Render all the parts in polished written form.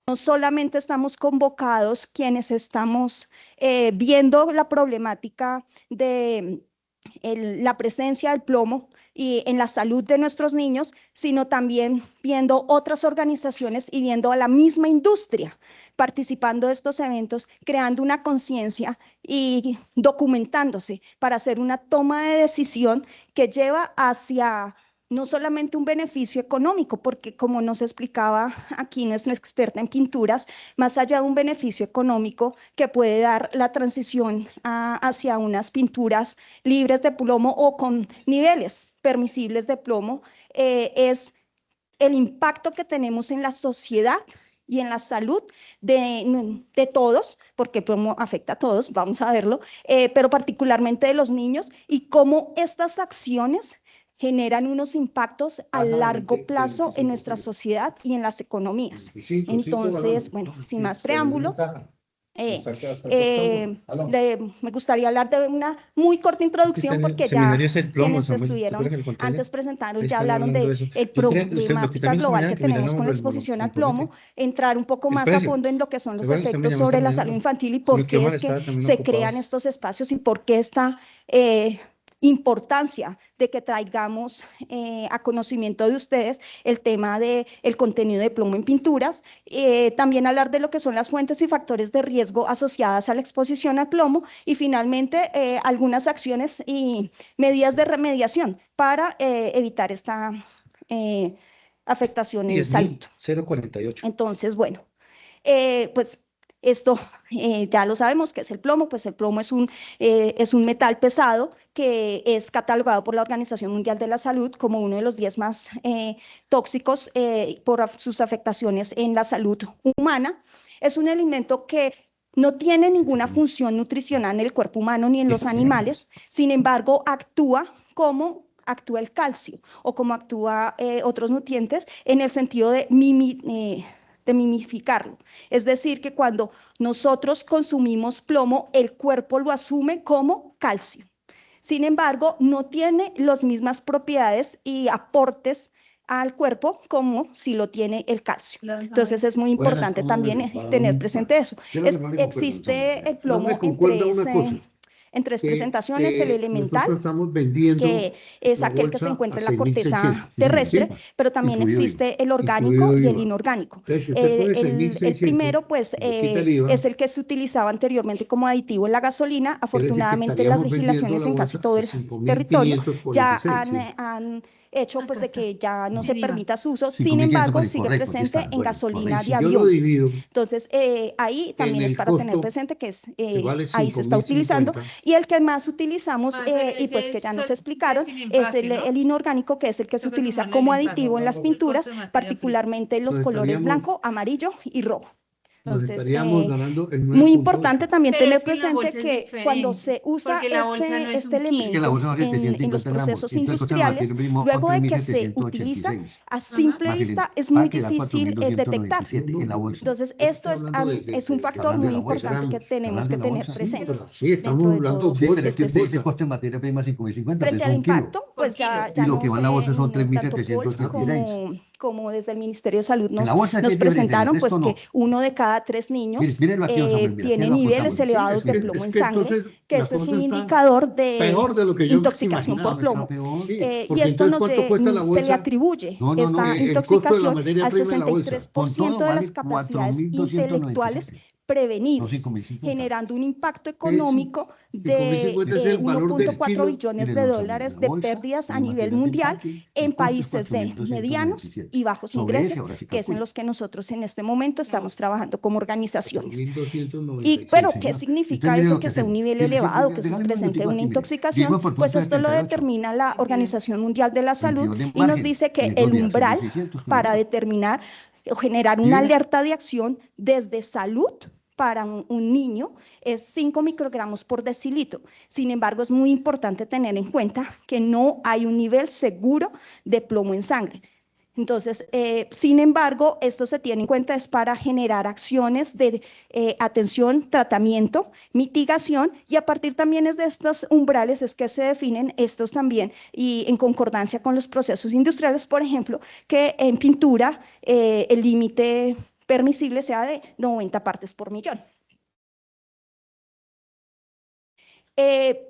No solamente estamos convocados quienes estamos viendo la problemática de la presencia del plomo y en la salud de nuestros niños, sino también viendo otras organizaciones y viendo a la misma industria participando de estos eventos, creando una conciencia y documentándose para hacer una toma de decisión que lleva hacia no solamente un beneficio económico, porque como nos explicaba aquí nuestra experta en pinturas, más allá de un beneficio económico que puede dar la transición hacia unas pinturas libres de plomo o con niveles permisibles de plomo, es el impacto que tenemos en la sociedad y en la salud de todos, porque el plomo afecta a todos, vamos a verlo, pero particularmente de los niños, y cómo estas acciones generan unos impactos a largo plazo en nuestra sociedad y en las economías. Entonces, bueno, sin más preámbulo, me gustaría hablar de una muy corta Es que está introducción en el porque ya seminario es el plomo, quienes Samuel. ¿Te acuerdas estuvieron que le conté antes ayer? presentaron, Ahí ya están hablaron hablando de de eso. el Usted, lo que problemática también global señalan que que miren tenemos con la el exposición al componente. plomo, entrar un poco más a Espérese. fondo en lo que son ¿Se los acuerda que usted me efectos llamó esta sobre la salud mañana? infantil y Sino por que qué Omar es que estaba también se crean ocupado. estos espacios y por qué esta importancia de que traigamos a conocimiento de ustedes el tema del contenido de plomo en pinturas, también hablar de lo que son las fuentes y factores de riesgo asociadas a la exposición al plomo y finalmente algunas acciones y medidas de remediación para evitar esta afectación en salud. 10.048. Entonces, bueno, pues esto ya lo sabemos que es el plomo, pues el plomo es un metal pesado que es catalogado por la Organización Mundial de la Salud como uno de los 10 más tóxicos por sus afectaciones en la salud humana. Es un alimento que no tiene ninguna función nutricional en el cuerpo humano ni en los animales, sin embargo actúa como actúa el calcio o como actúa otros nutrientes en el sentido de mimificarlo. Es decir, que cuando nosotros consumimos plomo, el cuerpo lo asume como calcio. Sin embargo, no tiene las mismas propiedades y aportes al cuerpo como si lo tiene el calcio. Entonces es muy importante también tener presente eso. Existe el plomo en tres presentaciones, el elemental, nosotros estamos vendiendo que es la aquel que se bolsa a encuentra en la 6.600, corteza sí, señor, terrestre, ¿sí? pero también Incluido IVA, existe el orgánico incluido y el IVA. inorgánico. Entonces, si usted pone El 6.600 primero, pues, y le quita el IVA, es el que se utilizaba anteriormente como aditivo en la gasolina. quiere decir que Afortunadamente, las estaríamos vendiendo legislaciones la en casi bolsa todo a el territorio 5.546, ya ¿sí? han hecho pues Acá de está. que ya no se Sin IVA. permita su uso. Sin embargo, sigue presente en gasolina de Si yo lo avión. divido Entonces, ahí en también es el para tener costo, presente que es, que vale ahí se está utilizando. 5.050, Y el que más utilizamos, Pero y pues ese que es ya nos sol de explicaron, sin es empaque, ¿no? el inorgánico, que es el que se Toca utiliza sumarle el como empaque. aditivo en las El costo pinturas, de materia prima. particularmente en los nos colores estaríamos, blanco, amarillo y rojo. nos Entonces, estaríamos ganando el muy importante 9.8. también Pero tener es que en la presente bolsa es que cuando diferente, se usa porque la bolsa no es este un kit. Es que la elemento bolsa vale en los 750 gramos, procesos entonces cuesta la industriales, materia prima luego de que se 11.786, utiliza, a Ajá. simple más el vista es muy empaque da difícil detectar. 4.297 en la bolsa. Entonces, Yo te esto estoy hablando es un estoy factor hablando de muy la bolsa. importante que Estoy tenemos hablando que de la tener bolsa, sí, presente sí, estamos dentro de hablando, todo sí, pero es que este ese costo de materia prima 5.050, frente pues al un kilo. impacto, Por pues kilo. Y ya lo que va en la bolsa son tanto Paul 3.716. como desde el Ministerio de Salud En la bolsa sí nos es diferente, en el presentaron, pues resto que no. 1 de cada 3 Mire, niños mírelo aquí, don Samuel, mira, aquí tiene lo niveles apuntamos. Sí, elevados de plomo es en que sangre, entonces que la esto es cosa un está indicador de peor de lo que yo intoxicación imaginaba. por No, está plomo. peor. Sí, Y porque esto entonces ¿cuánto cuesta la se le bolsa? atribuye No, no, no, esta el costo de la intoxicación materia al prima de la bolsa. Con 63% todo de las vale capacidades intelectuales 4.297. No, prevenibles, 5.050. generando un impacto Sí, económico de 5.050 es el valor del 1.4 kilo billones en el de lanzamiento. dólares La de bolsa pérdidas con a los nivel materiales de mundial empaque, en el costo es países de medianos 4.297. y bajos Sobre ese ingresos, ahora sí que es en calcule. los que nosotros en este momento estamos trabajando como organizaciones. Y 4.296, pero, ¿qué señor. Entonces significa mire eso? lo Que que sea un hacemos. nivel Sí, sí, elevado, que se regáleme un presente minutico una aquí, mire. intoxicación, 10 por pues punto de esto lo 38. determina la 22. Organización Mundial de la Salud 22 de y nos margen. dice Y que entonces el vea, umbral 6.600 con el para IVA. determinar o generar ¿Sí una ve? alerta de acción desde salud para un niño es 5 microgramos por decilitro. Sin embargo, es muy importante tener en cuenta que no hay un nivel seguro de plomo en sangre. Entonces, sin embargo, esto se tiene en cuenta es para generar acciones de atención, tratamiento, mitigación, y a partir también es de estos umbrales es que se definen estos también, y en concordancia con los procesos industriales, por ejemplo, que en pintura el límite permisible sea de 90 partes por millón.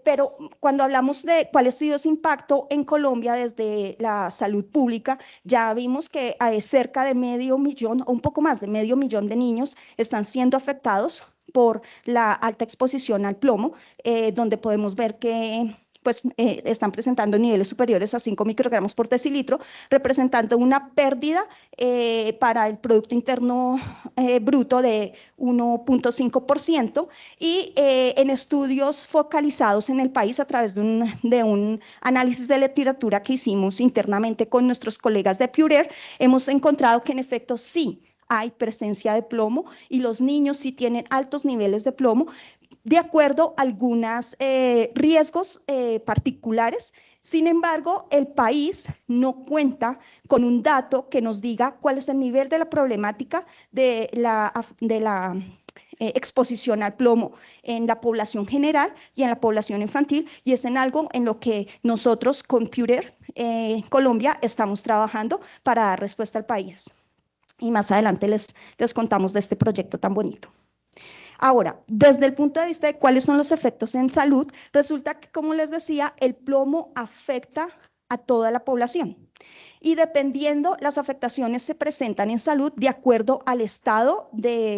Pero cuando hablamos de cuál ha sido ese impacto en Colombia desde la salud pública, ya vimos que hay cerca de 500.000 o un poco más de 500.000 de niños están siendo afectados por la alta exposición al plomo, donde podemos ver que están presentando niveles superiores a 5 microgramos por decilitro, representando una pérdida para el Producto Interno Bruto de 1.5%, y en estudios focalizados en el país a través de un análisis de literatura que hicimos internamente con nuestros colegas de Purer, hemos encontrado que en efecto sí hay presencia de plomo y los niños sí tienen altos niveles de plomo, de acuerdo a algunos riesgos particulares. Sin embargo, el país no cuenta con un dato que nos diga cuál es el nivel de la problemática de la exposición al plomo en la población general y en la población infantil, y es en algo en lo que nosotros con Purer Colombia estamos trabajando para dar respuesta al país. Y más adelante les contamos de este proyecto tan bonito. Ahora, desde el punto de vista de cuáles son los efectos en salud, resulta que, como les decía, el plomo afecta a toda la población. Y dependiendo, las afectaciones se presentan en salud de acuerdo al estado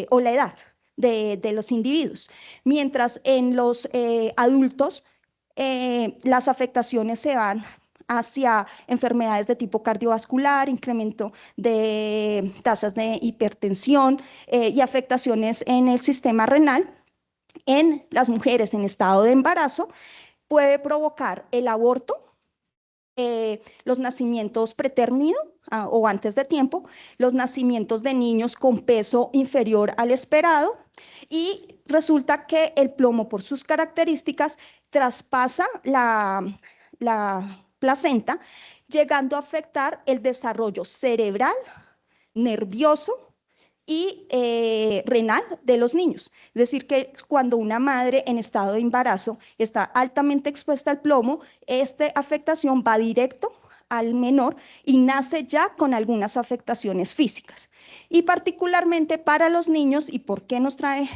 o la edad de los individuos. Mientras en los adultos, las afectaciones se van hacia enfermedades de tipo cardiovascular, incremento de tasas de hipertensión y afectaciones en el sistema renal. En las mujeres en estado de embarazo puede provocar el aborto, los nacimientos pretérmino o antes de tiempo, los nacimientos de niños con peso inferior al esperado, y resulta que el plomo, por sus características, traspasa la placenta, llegando a afectar el desarrollo cerebral, nervioso y renal de los niños. Es decir, que cuando una madre en estado de embarazo está altamente expuesta al plomo, esta afectación va directo al menor y nace ya con algunas afectaciones físicas. Y particularmente para los niños, y por qué nos trae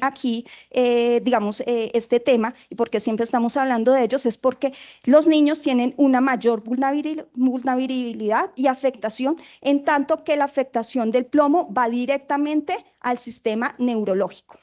aquí, digamos, este tema, y por qué siempre estamos hablando de ellos, es porque los niños tienen una mayor vulnerabilidad y afectación, en tanto que la afectación del plomo va directamente al sistema neurológico.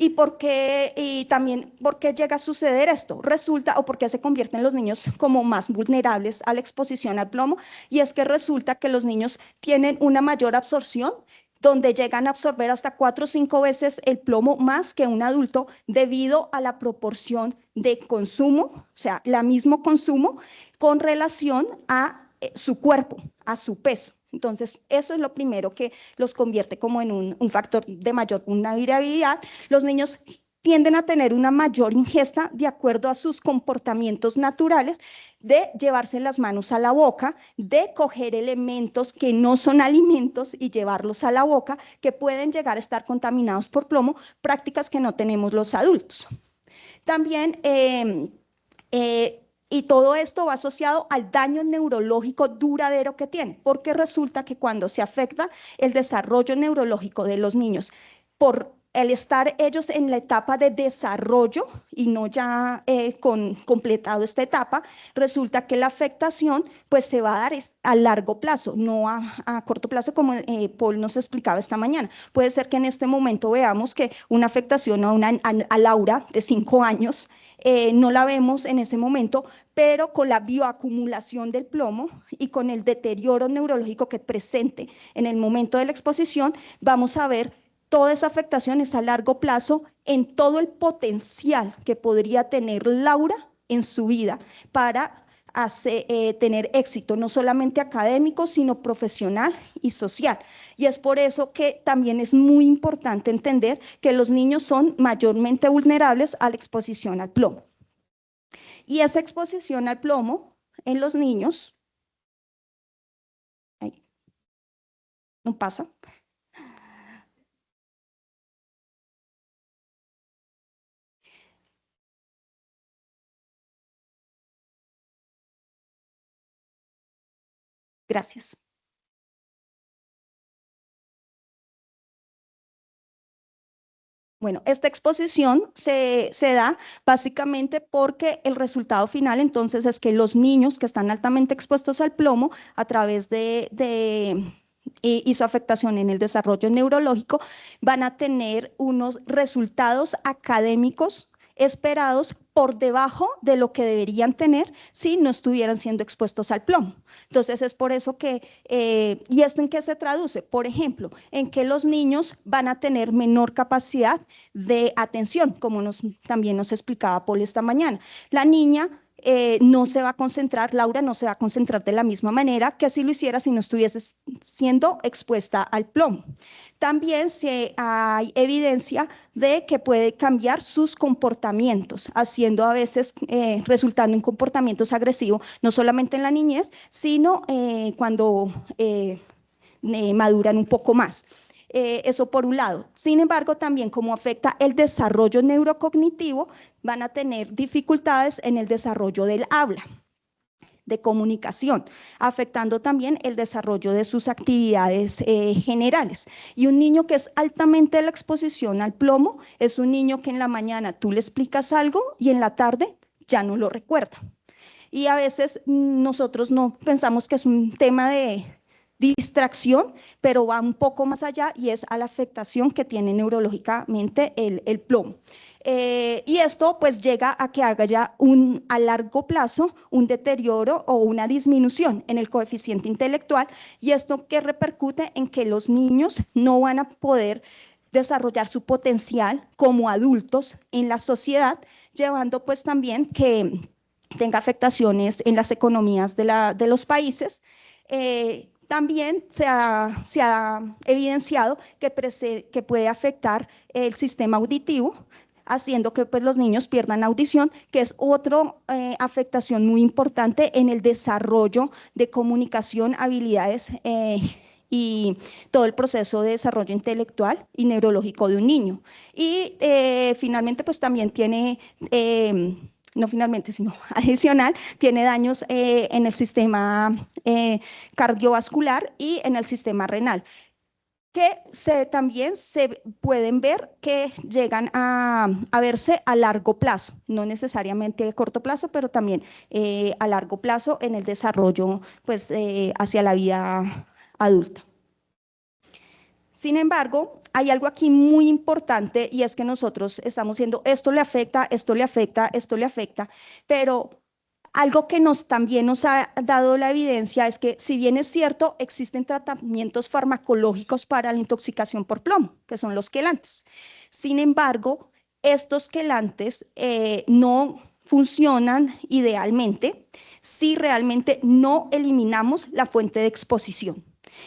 Y también, ¿por qué llega a suceder esto? Resulta, o por qué se convierten los niños como más vulnerables a la exposición al plomo, y es que resulta que los niños tienen una mayor absorción, donde llegan a absorber hasta 4 o 5 veces el plomo más que un adulto, debido a la proporción de consumo, o sea, el mismo consumo con relación a su cuerpo, a su peso. Entonces, eso es lo primero que los convierte como en un factor de mayor vulnerabilidad. Los niños tienden a tener una mayor ingesta de acuerdo a sus comportamientos naturales, de llevarse las manos a la boca, de coger elementos que no son alimentos y llevarlos a la boca, que pueden llegar a estar contaminados por plomo, prácticas que no tenemos los adultos. También y todo esto va asociado al daño neurológico duradero que tiene, porque resulta que cuando se afecta el desarrollo neurológico de los niños por el estar ellos en la etapa de desarrollo y no ya completado esta etapa, resulta que la afectación pues se va a dar a largo plazo, no a corto plazo, como Paul nos explicaba esta mañana. Puede ser que en este momento veamos que una afectación a Laura de 5 años, no la vemos en ese momento, pero con la bioacumulación del plomo y con el deterioro neurológico que presente en el momento de la exposición, vamos a ver toda esa afectación es a largo plazo en todo el potencial que podría tener Laura en su vida para tener éxito, no solamente académico, sino profesional y social. Y es por eso que también es muy importante entender que los niños son mayormente vulnerables a la exposición al plomo. Y esa exposición al plomo en los niños, ay, no pasa. Gracias. Bueno, esta exposición se da básicamente porque el resultado final entonces es que los niños que están altamente expuestos al plomo a través y su afectación en el desarrollo neurológico van a tener unos resultados académicos esperados por debajo de lo que deberían tener si no estuvieran siendo expuestos al plomo. Entonces es por eso que, ¿y esto en qué se traduce? Por ejemplo, en que los niños van a tener menor capacidad de atención, como también nos explicaba Paul esta mañana. La niña no se va a concentrar, Laura no se va a concentrar de la misma manera que si lo hiciera si no estuviese siendo expuesta al plomo. También hay evidencia de que puede cambiar sus comportamientos, haciendo a veces, resultando en comportamientos agresivos, no solamente en la niñez, sino cuando maduran un poco más. Eso por un lado. Sin embargo, también como afecta el desarrollo neurocognitivo, van a tener dificultades en el desarrollo del habla, de comunicación, afectando también el desarrollo de sus actividades generales. Y un niño que es altamente la exposición al plomo es un niño que en la mañana tú le explicas algo y en la tarde ya no lo recuerda. Y a veces nosotros no pensamos que es un tema de distracción, pero va un poco más allá y es a la afectación que tiene neurológicamente el plomo. Y esto pues llega a que haga ya a largo plazo un deterioro o una disminución en el coeficiente intelectual, y esto que repercute en que los niños no van a poder desarrollar su potencial como adultos en la sociedad, llevando pues también que tenga afectaciones en las economías de los países. También se ha evidenciado que puede afectar el sistema auditivo, haciendo que pues, los niños pierdan audición, que es otra afectación muy importante en el desarrollo de comunicación, habilidades y todo el proceso de desarrollo intelectual y neurológico de un niño. Y finalmente, pues también tiene no finalmente, sino adicional, tiene daños en el sistema cardiovascular y en el sistema renal, que también se pueden ver que llegan a verse a largo plazo, no necesariamente a corto plazo, pero también a largo plazo en el desarrollo pues, hacia la vida adulta. Sin embargo, hay algo aquí muy importante y es que nosotros estamos diciendo esto le afecta, esto le afecta, esto le afecta, pero algo que también nos ha dado la evidencia es que si bien es cierto, existen tratamientos farmacológicos para la intoxicación por plomo, que son los quelantes. Sin embargo, estos quelantes no funcionan idealmente si realmente no eliminamos la fuente de exposición.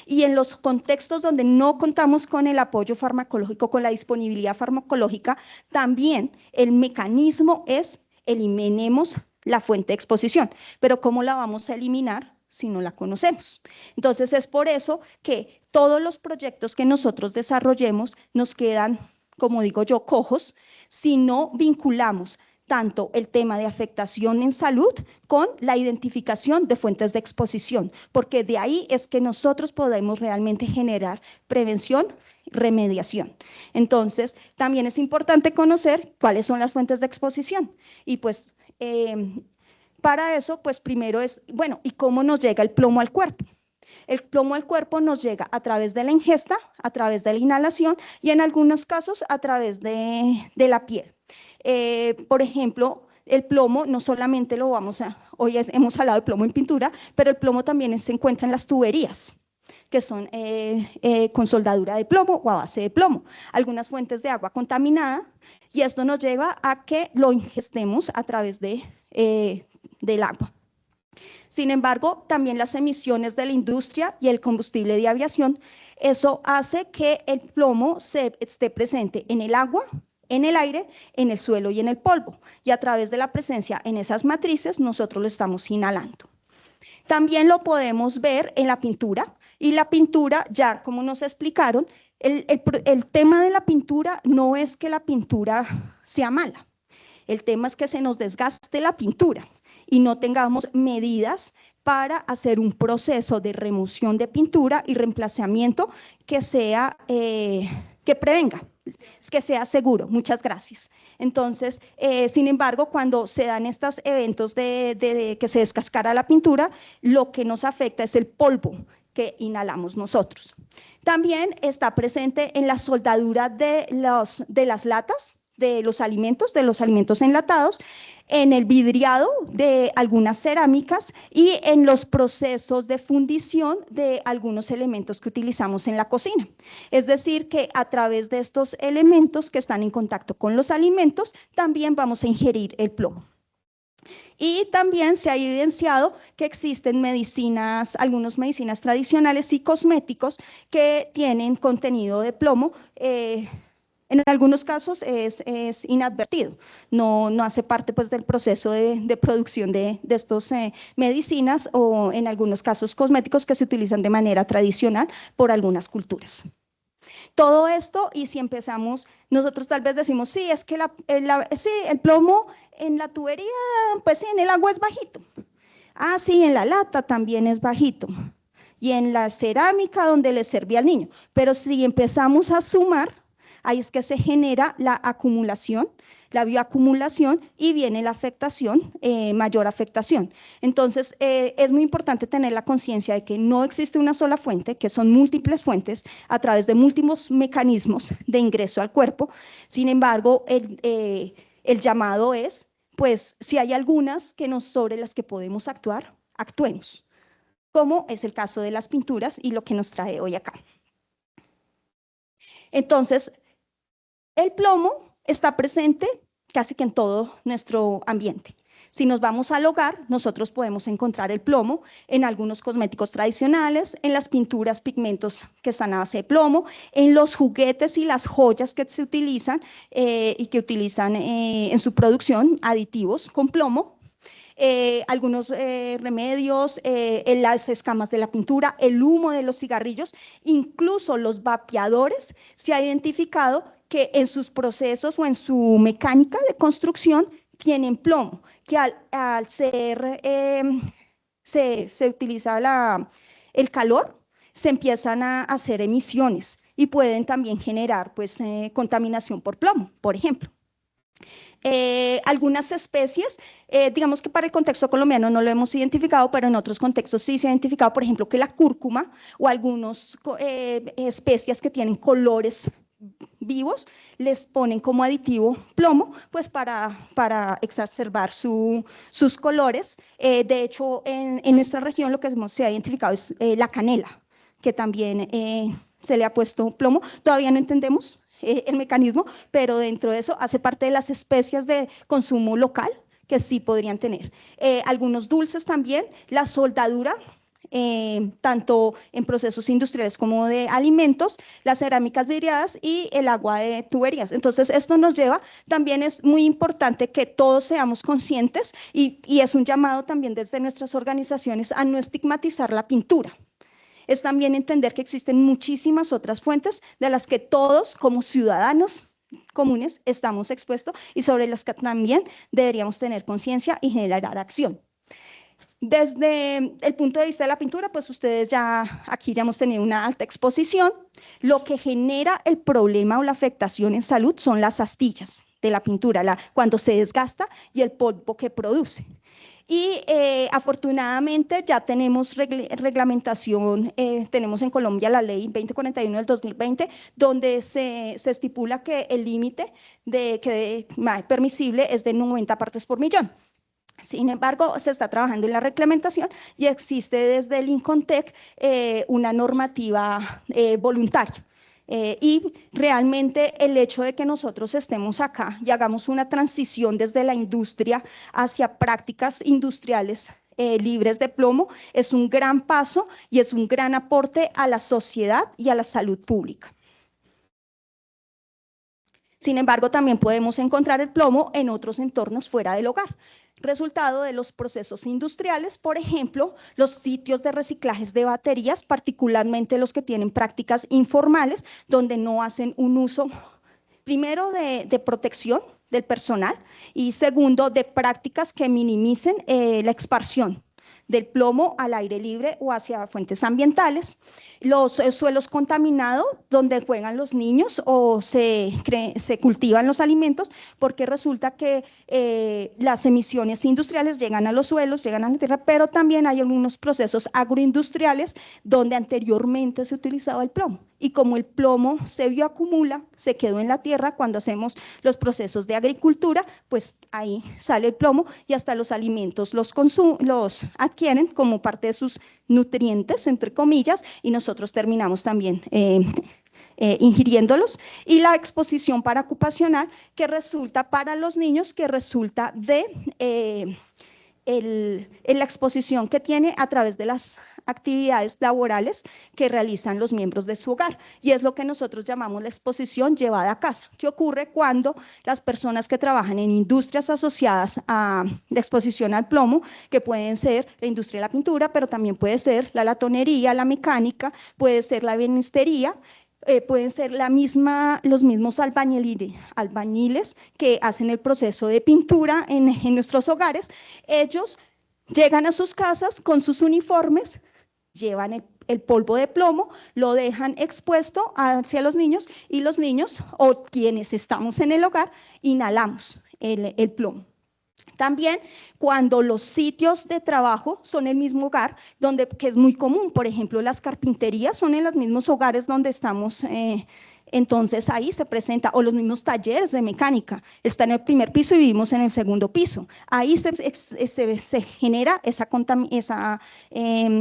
Y en los contextos donde no contamos con el apoyo farmacológico, con la disponibilidad farmacológica, también el mecanismo es eliminemos la fuente de exposición. Pero ¿cómo la vamos a eliminar si no la conocemos? Entonces es por eso que todos los proyectos que nosotros desarrollemos nos quedan, como digo yo, cojos, si no vinculamos tanto el tema de afectación en salud con la identificación de fuentes de exposición, porque de ahí es que nosotros podemos realmente generar prevención, remediación. Entonces, también es importante conocer cuáles son las fuentes de exposición y pues para eso, pues primero es, bueno, ¿y cómo nos llega el plomo al cuerpo? El plomo al cuerpo nos llega a través de la ingesta, a través de la inhalación y en algunos casos a través de la piel. Por ejemplo, el plomo no solamente hoy hemos hablado de plomo en pintura, pero el plomo también se encuentra en las tuberías, que son con soldadura de plomo o a base de plomo. Algunas fuentes de agua contaminada, y esto nos lleva a que lo ingestemos a través del agua. Sin embargo, también las emisiones de la industria y el combustible de aviación, eso hace que el plomo esté presente en el agua, en el aire, en el suelo y en el polvo. Y a través de la presencia en esas matrices, nosotros lo estamos inhalando. También lo podemos ver en la pintura. Y la pintura, ya como nos explicaron, el tema de la pintura no es que la pintura sea mala. El tema es que se nos desgaste la pintura y no tengamos medidas para hacer un proceso de remoción de pintura y reemplazamiento que prevenga que sea seguro. Muchas gracias. Entonces, sin embargo, cuando se dan estos eventos de que se descascara la pintura, lo que nos afecta es el polvo que inhalamos nosotros. También está presente en la soldadura de las latas, de los alimentos enlatados, en el vidriado de algunas cerámicas y en los procesos de fundición de algunos elementos que utilizamos en la cocina. Es decir, que a través de estos elementos que están en contacto con los alimentos, también vamos a ingerir el plomo. Y también se ha evidenciado que existen algunas medicinas tradicionales y cosméticos que tienen contenido de plomo. En algunos casos es inadvertido, no hace parte pues, del proceso de producción de estas medicinas o en algunos casos cosméticos que se utilizan de manera tradicional por algunas culturas. Todo esto, y si empezamos, nosotros tal vez decimos, sí, es que sí, el plomo en la tubería, pues sí, en el agua es bajito. Ah, sí, en la lata también es bajito. Y en la cerámica donde le servía al niño. Pero si empezamos a sumar, ahí es que se genera la acumulación, la bioacumulación y viene la afectación, mayor afectación. Entonces, es muy importante tener la conciencia de que no existe una sola fuente, que son múltiples fuentes a través de múltiples mecanismos de ingreso al cuerpo. Sin embargo, el llamado es, pues, si hay algunas sobre las que podemos actuar, actuemos, como es el caso de las pinturas y lo que nos trae hoy acá. Entonces, el plomo está presente casi que en todo nuestro ambiente. Si nos vamos al hogar, nosotros podemos encontrar el plomo en algunos cosméticos tradicionales, en las pinturas, pigmentos que están a base de plomo, en los juguetes y las joyas que se utilizan y que utilizan en su producción aditivos con plomo. Algunos remedios, en las escamas de la pintura, el humo de los cigarrillos, incluso los vapeadores, se ha identificado que en sus procesos o en su mecánica de construcción tienen plomo, que al ser, se utiliza el calor, se empiezan a hacer emisiones y pueden también generar pues, contaminación por plomo, por ejemplo. Algunas especies, digamos que para el contexto colombiano no lo hemos identificado, pero en otros contextos sí se ha identificado, por ejemplo, que la cúrcuma o algunas especies que tienen colores vivos les ponen como aditivo plomo, pues para exacerbar sus colores. De hecho, en nuestra región lo que se ha identificado es la canela, que también se le ha puesto plomo. Todavía no entendemos el mecanismo, pero dentro de eso hace parte de las especias de consumo local que sí podrían tener. Algunos dulces también, la soldadura, tanto en procesos industriales como de alimentos, las cerámicas vidriadas y el agua de tuberías. Entonces, esto nos lleva, también es muy importante que todos seamos conscientes y es un llamado también desde nuestras organizaciones a no estigmatizar la pintura. Es también entender que existen muchísimas otras fuentes de las que todos como ciudadanos comunes estamos expuestos y sobre las que también deberíamos tener conciencia y generar acción. Desde el punto de vista de la pintura, pues ustedes aquí ya hemos tenido una alta exposición. Lo que genera el problema o la afectación en salud son las astillas de la pintura, cuando se desgasta y el polvo que produce. Y afortunadamente ya tenemos reglamentación, tenemos en Colombia la ley 2041 del 2020, donde se estipula que el límite permisible es de 90 partes por millón. Sin embargo, se está trabajando en la reglamentación y existe desde el INCONTEC una normativa voluntaria. Y realmente el hecho de que nosotros estemos acá y hagamos una transición desde la industria hacia prácticas industriales libres de plomo es un gran paso y es un gran aporte a la sociedad y a la salud pública. Sin embargo, también podemos encontrar el plomo en otros entornos fuera del hogar. Resultado de los procesos industriales, por ejemplo, los sitios de reciclajes de baterías, particularmente los que tienen prácticas informales, donde no hacen un uso, primero, de protección del personal y segundo, de prácticas que minimicen la expansión del plomo al aire libre o hacia fuentes ambientales. Los suelos contaminados donde juegan los niños o se cultivan los alimentos, porque resulta que las emisiones industriales llegan a los suelos, llegan a la tierra, pero también hay algunos procesos agroindustriales donde anteriormente se utilizaba el plomo. Y como el plomo se bioacumula, se quedó en la tierra cuando hacemos los procesos de agricultura, pues ahí sale el plomo y hasta los alimentos los adquieren como parte de sus nutrientes, entre comillas, y nosotros terminamos también ingiriéndolos. Y la exposición paraocupacional que resulta para los niños, que resulta de la exposición que tiene a través de las actividades laborales que realizan los miembros de su hogar, y es lo que nosotros llamamos la exposición llevada a casa, que ocurre cuando las personas que trabajan en industrias asociadas a la exposición al plomo, que pueden ser la industria de la pintura, pero también puede ser la latonería, la mecánica, puede ser la ebenistería, pueden ser los mismos albañiles que hacen el proceso de pintura en nuestros hogares. Ellos llegan a sus casas con sus uniformes, llevan el polvo de plomo, lo dejan expuesto hacia los niños, y los niños o quienes estamos en el hogar inhalamos el plomo. También cuando los sitios de trabajo son el mismo hogar, que es muy común, por ejemplo, las carpinterías son en los mismos hogares donde estamos, entonces ahí se presenta, o los mismos talleres de mecánica, está en el primer piso y vivimos en el segundo piso, ahí se genera esa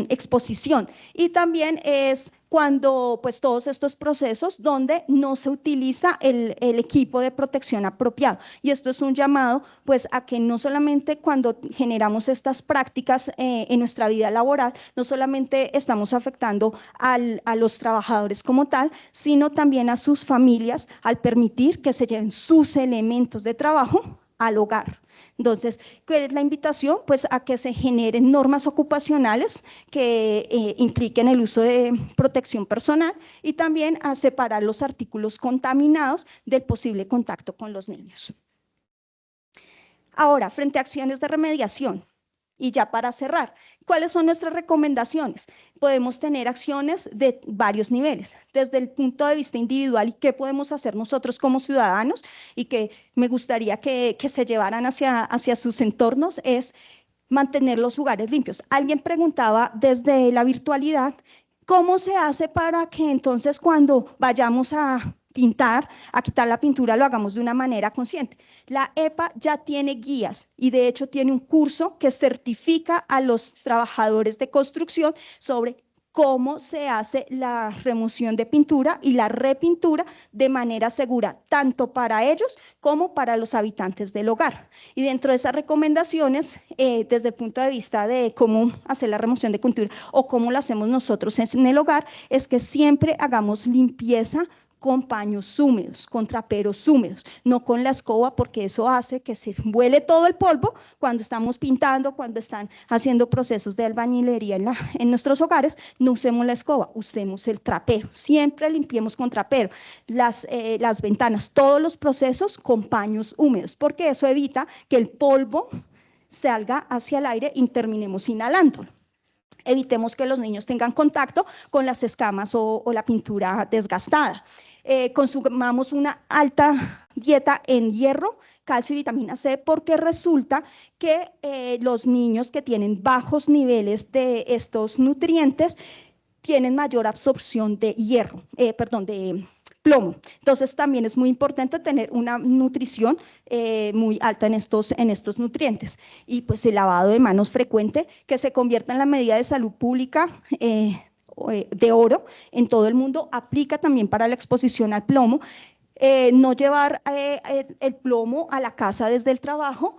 exposición. Y también es cuando pues todos estos procesos donde no se utiliza el equipo de protección apropiado, y esto es un llamado pues a que no solamente cuando generamos estas prácticas en nuestra vida laboral, no solamente estamos afectando a los trabajadores como tal, sino también a sus familias al permitir que se lleven sus elementos de trabajo al hogar. Entonces, ¿cuál es la invitación? Pues a que se generen normas ocupacionales que impliquen el uso de protección personal, y también a separar los artículos contaminados del posible contacto con los niños. Ahora, frente a acciones de remediación, y ya para cerrar, ¿cuáles son nuestras recomendaciones? Podemos tener acciones de varios niveles, desde el punto de vista individual y qué podemos hacer nosotros como ciudadanos, y que me gustaría que se llevaran hacia sus entornos, es mantener los lugares limpios. Alguien preguntaba desde la virtualidad, ¿cómo se hace para que entonces cuando vayamos a pintar, a quitar la pintura, lo hagamos de una manera consciente? La EPA ya tiene guías y de hecho tiene un curso que certifica a los trabajadores de construcción sobre cómo se hace la remoción de pintura y la repintura de manera segura, tanto para ellos como para los habitantes del hogar. Y dentro de esas recomendaciones, desde el punto de vista de cómo hacer la remoción de pintura o cómo lo hacemos nosotros en el hogar, es que siempre hagamos limpieza con paños húmedos, con traperos húmedos, no con la escoba, porque eso hace que se vuele todo el polvo cuando estamos pintando, cuando están haciendo procesos de albañilería en nuestros hogares. No usemos la escoba, usemos el trapero, siempre limpiemos con trapero, las ventanas, todos los procesos con paños húmedos, porque eso evita que el polvo salga hacia el aire y terminemos inhalándolo. Evitemos que los niños tengan contacto con las escamas o la pintura desgastada. Consumamos una alta dieta en hierro, calcio y vitamina C, porque resulta que los niños que tienen bajos niveles de estos nutrientes tienen mayor absorción de de plomo. Entonces también es muy importante tener una nutrición muy alta en estos nutrientes. Y pues el lavado de manos frecuente, que se convierta en la medida de salud pública de oro en todo el mundo, aplica también para la exposición al plomo. No llevar el plomo a la casa desde el trabajo,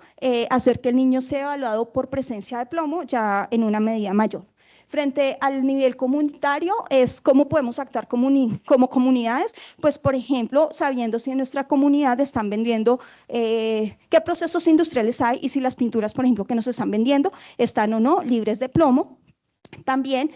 hacer que el niño sea evaluado por presencia de plomo ya en una medida mayor. Frente al nivel comunitario, es cómo podemos actuar como comunidades, pues por ejemplo, sabiendo si en nuestra comunidad están vendiendo, qué procesos industriales hay y si las pinturas, por ejemplo, que nos están vendiendo están o no libres de plomo. También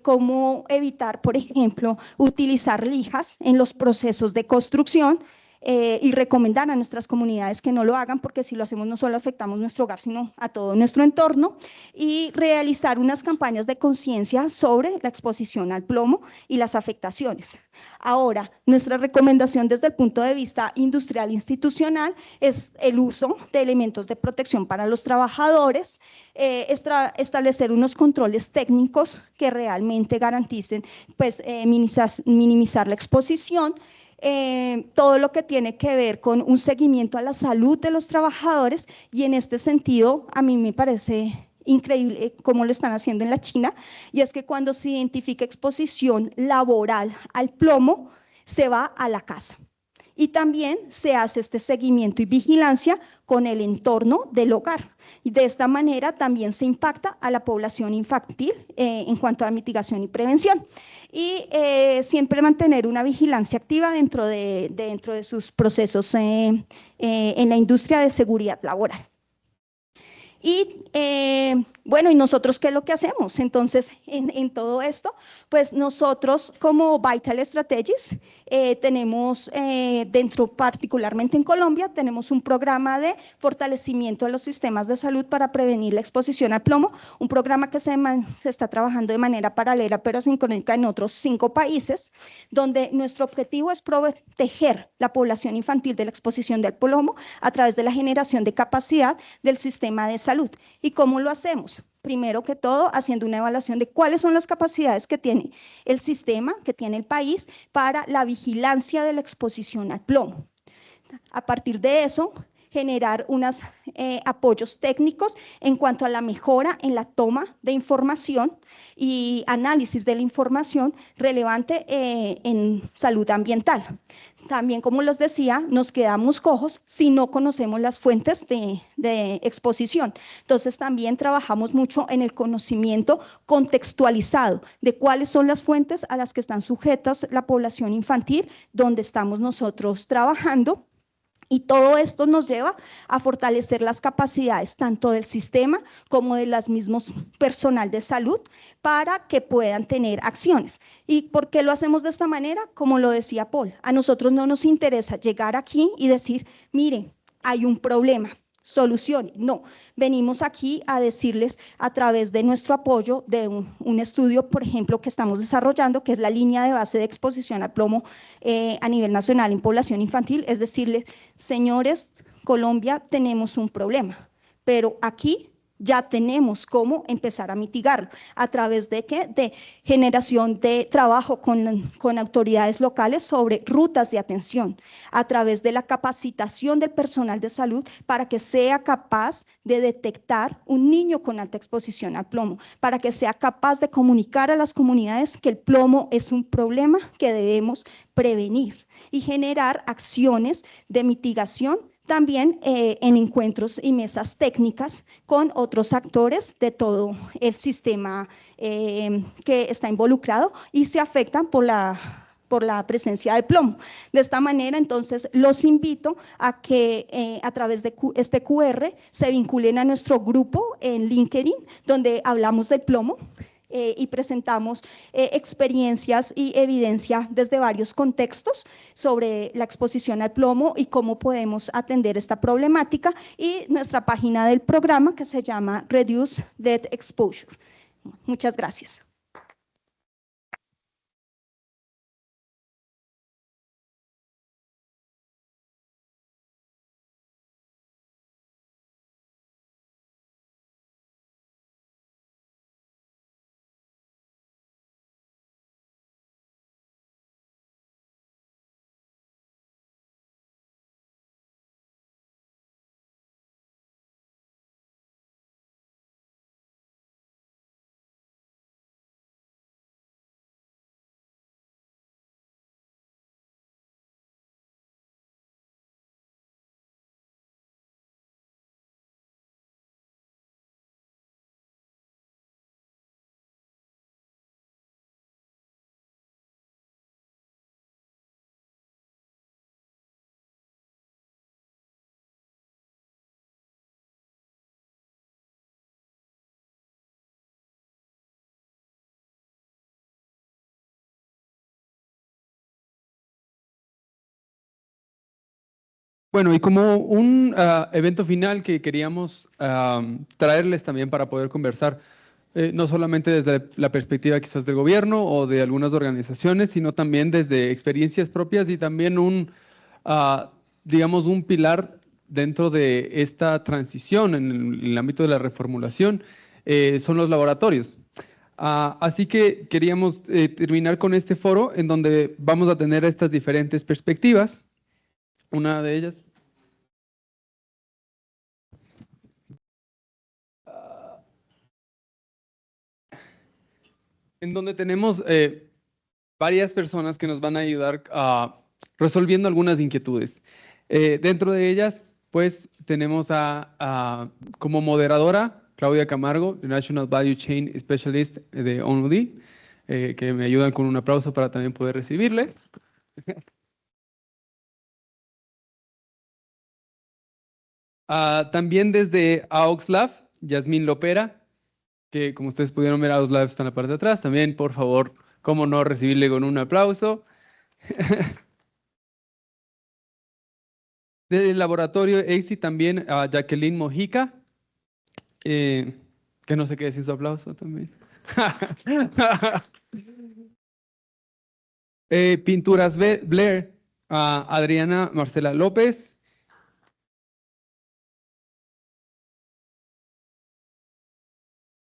cómo evitar, por ejemplo, utilizar lijas en los procesos de construcción. y recomendar a nuestras comunidades que no lo hagan, porque si lo hacemos no solo afectamos nuestro hogar, sino a todo nuestro entorno, y realizar unas campañas de conciencia sobre la exposición al plomo y las afectaciones. Ahora, nuestra recomendación desde el punto de vista industrial e institucional es el uso de elementos de protección para los trabajadores, establecer unos controles técnicos que realmente garanticen pues, minimizar la exposición, todo lo que tiene que ver con un seguimiento a la salud de los trabajadores, y en este sentido a mí me parece increíble cómo lo están haciendo en la China, y es que cuando se identifica exposición laboral al plomo, se va a la casa. Y también se hace este seguimiento y vigilancia con el entorno del hogar. Y de esta manera también se impacta a la población infantil en cuanto a mitigación y prevención. Y siempre mantener una vigilancia activa dentro de sus procesos en la industria de seguridad laboral. Y bueno, ¿y nosotros qué es lo que hacemos? Entonces, en todo esto, pues nosotros como Vital Strategies tenemos dentro, particularmente en Colombia, tenemos un programa de fortalecimiento de los sistemas de salud para prevenir la exposición al plomo, un programa que se está trabajando de manera paralela pero sincrónica en otros 5 países, donde nuestro objetivo es proteger la población infantil de la exposición del plomo a través de la generación de capacidad del sistema de salud. ¿Y cómo lo hacemos? Primero que todo, haciendo una evaluación de cuáles son las capacidades que tiene el sistema, que tiene el país, para la vigilancia de la exposición al plomo. A partir de eso, generar unos apoyos técnicos en cuanto a la mejora en la toma de información y análisis de la información relevante en salud ambiental. También, como les decía, nos quedamos cojos si no conocemos las fuentes de exposición. Entonces, también trabajamos mucho en el conocimiento contextualizado de cuáles son las fuentes a las que están sujetas la población infantil, donde estamos nosotros trabajando. Y todo esto nos lleva a fortalecer las capacidades tanto del sistema como de las mismos personal de salud para que puedan tener acciones. ¿Y por qué lo hacemos de esta manera? Como lo decía Paul, a nosotros no nos interesa llegar aquí y decir, miren, hay un problema, solución. No, venimos aquí a decirles a través de nuestro apoyo de un estudio, por ejemplo, que estamos desarrollando, que es la línea de base de exposición al plomo a nivel nacional en población infantil, es decirles, señores, Colombia tenemos un problema, pero aquí ya tenemos cómo empezar a mitigarlo. ¿A través de qué? De generación de trabajo con autoridades locales sobre rutas de atención, a través de la capacitación del personal de salud para que sea capaz de detectar un niño con alta exposición al plomo, para que sea capaz de comunicar a las comunidades que el plomo es un problema que debemos prevenir y generar acciones de mitigación también en encuentros y mesas técnicas con otros actores de todo el sistema que está involucrado y se afectan por la presencia de plomo. De esta manera, entonces, los invito a que a través de este QR se vinculen a nuestro grupo en LinkedIn, donde hablamos del plomo. Y presentamos experiencias y evidencia desde varios contextos sobre la exposición al plomo y cómo podemos atender esta problemática, y nuestra página del programa que se llama Reduce Lead Exposure. Muchas gracias. Bueno, y como un evento final que queríamos traerles también para poder conversar, no solamente desde la perspectiva quizás del gobierno o de algunas organizaciones, sino también desde experiencias propias y también digamos, un pilar dentro de esta transición en el ámbito de la reformulación, son los laboratorios. Así que queríamos terminar con este foro en donde vamos a tener estas diferentes perspectivas. Una de ellas. En donde tenemos varias personas que nos van a ayudar resolviendo algunas inquietudes. Dentro de ellas, pues, tenemos como moderadora Claudia Camargo, National Value Chain Specialist de ONUDI, que me ayudan con un aplauso para también poder recibirle. También desde AUXLab, Yasmín Lopera, que como ustedes pudieron ver, AUXLab está en la parte de atrás. También, por favor, cómo no recibirle con un aplauso. Del laboratorio EXI también a Jacqueline Mojica, que no sé qué decir su aplauso también. Pinturas Blair, a Adriana Marcela López.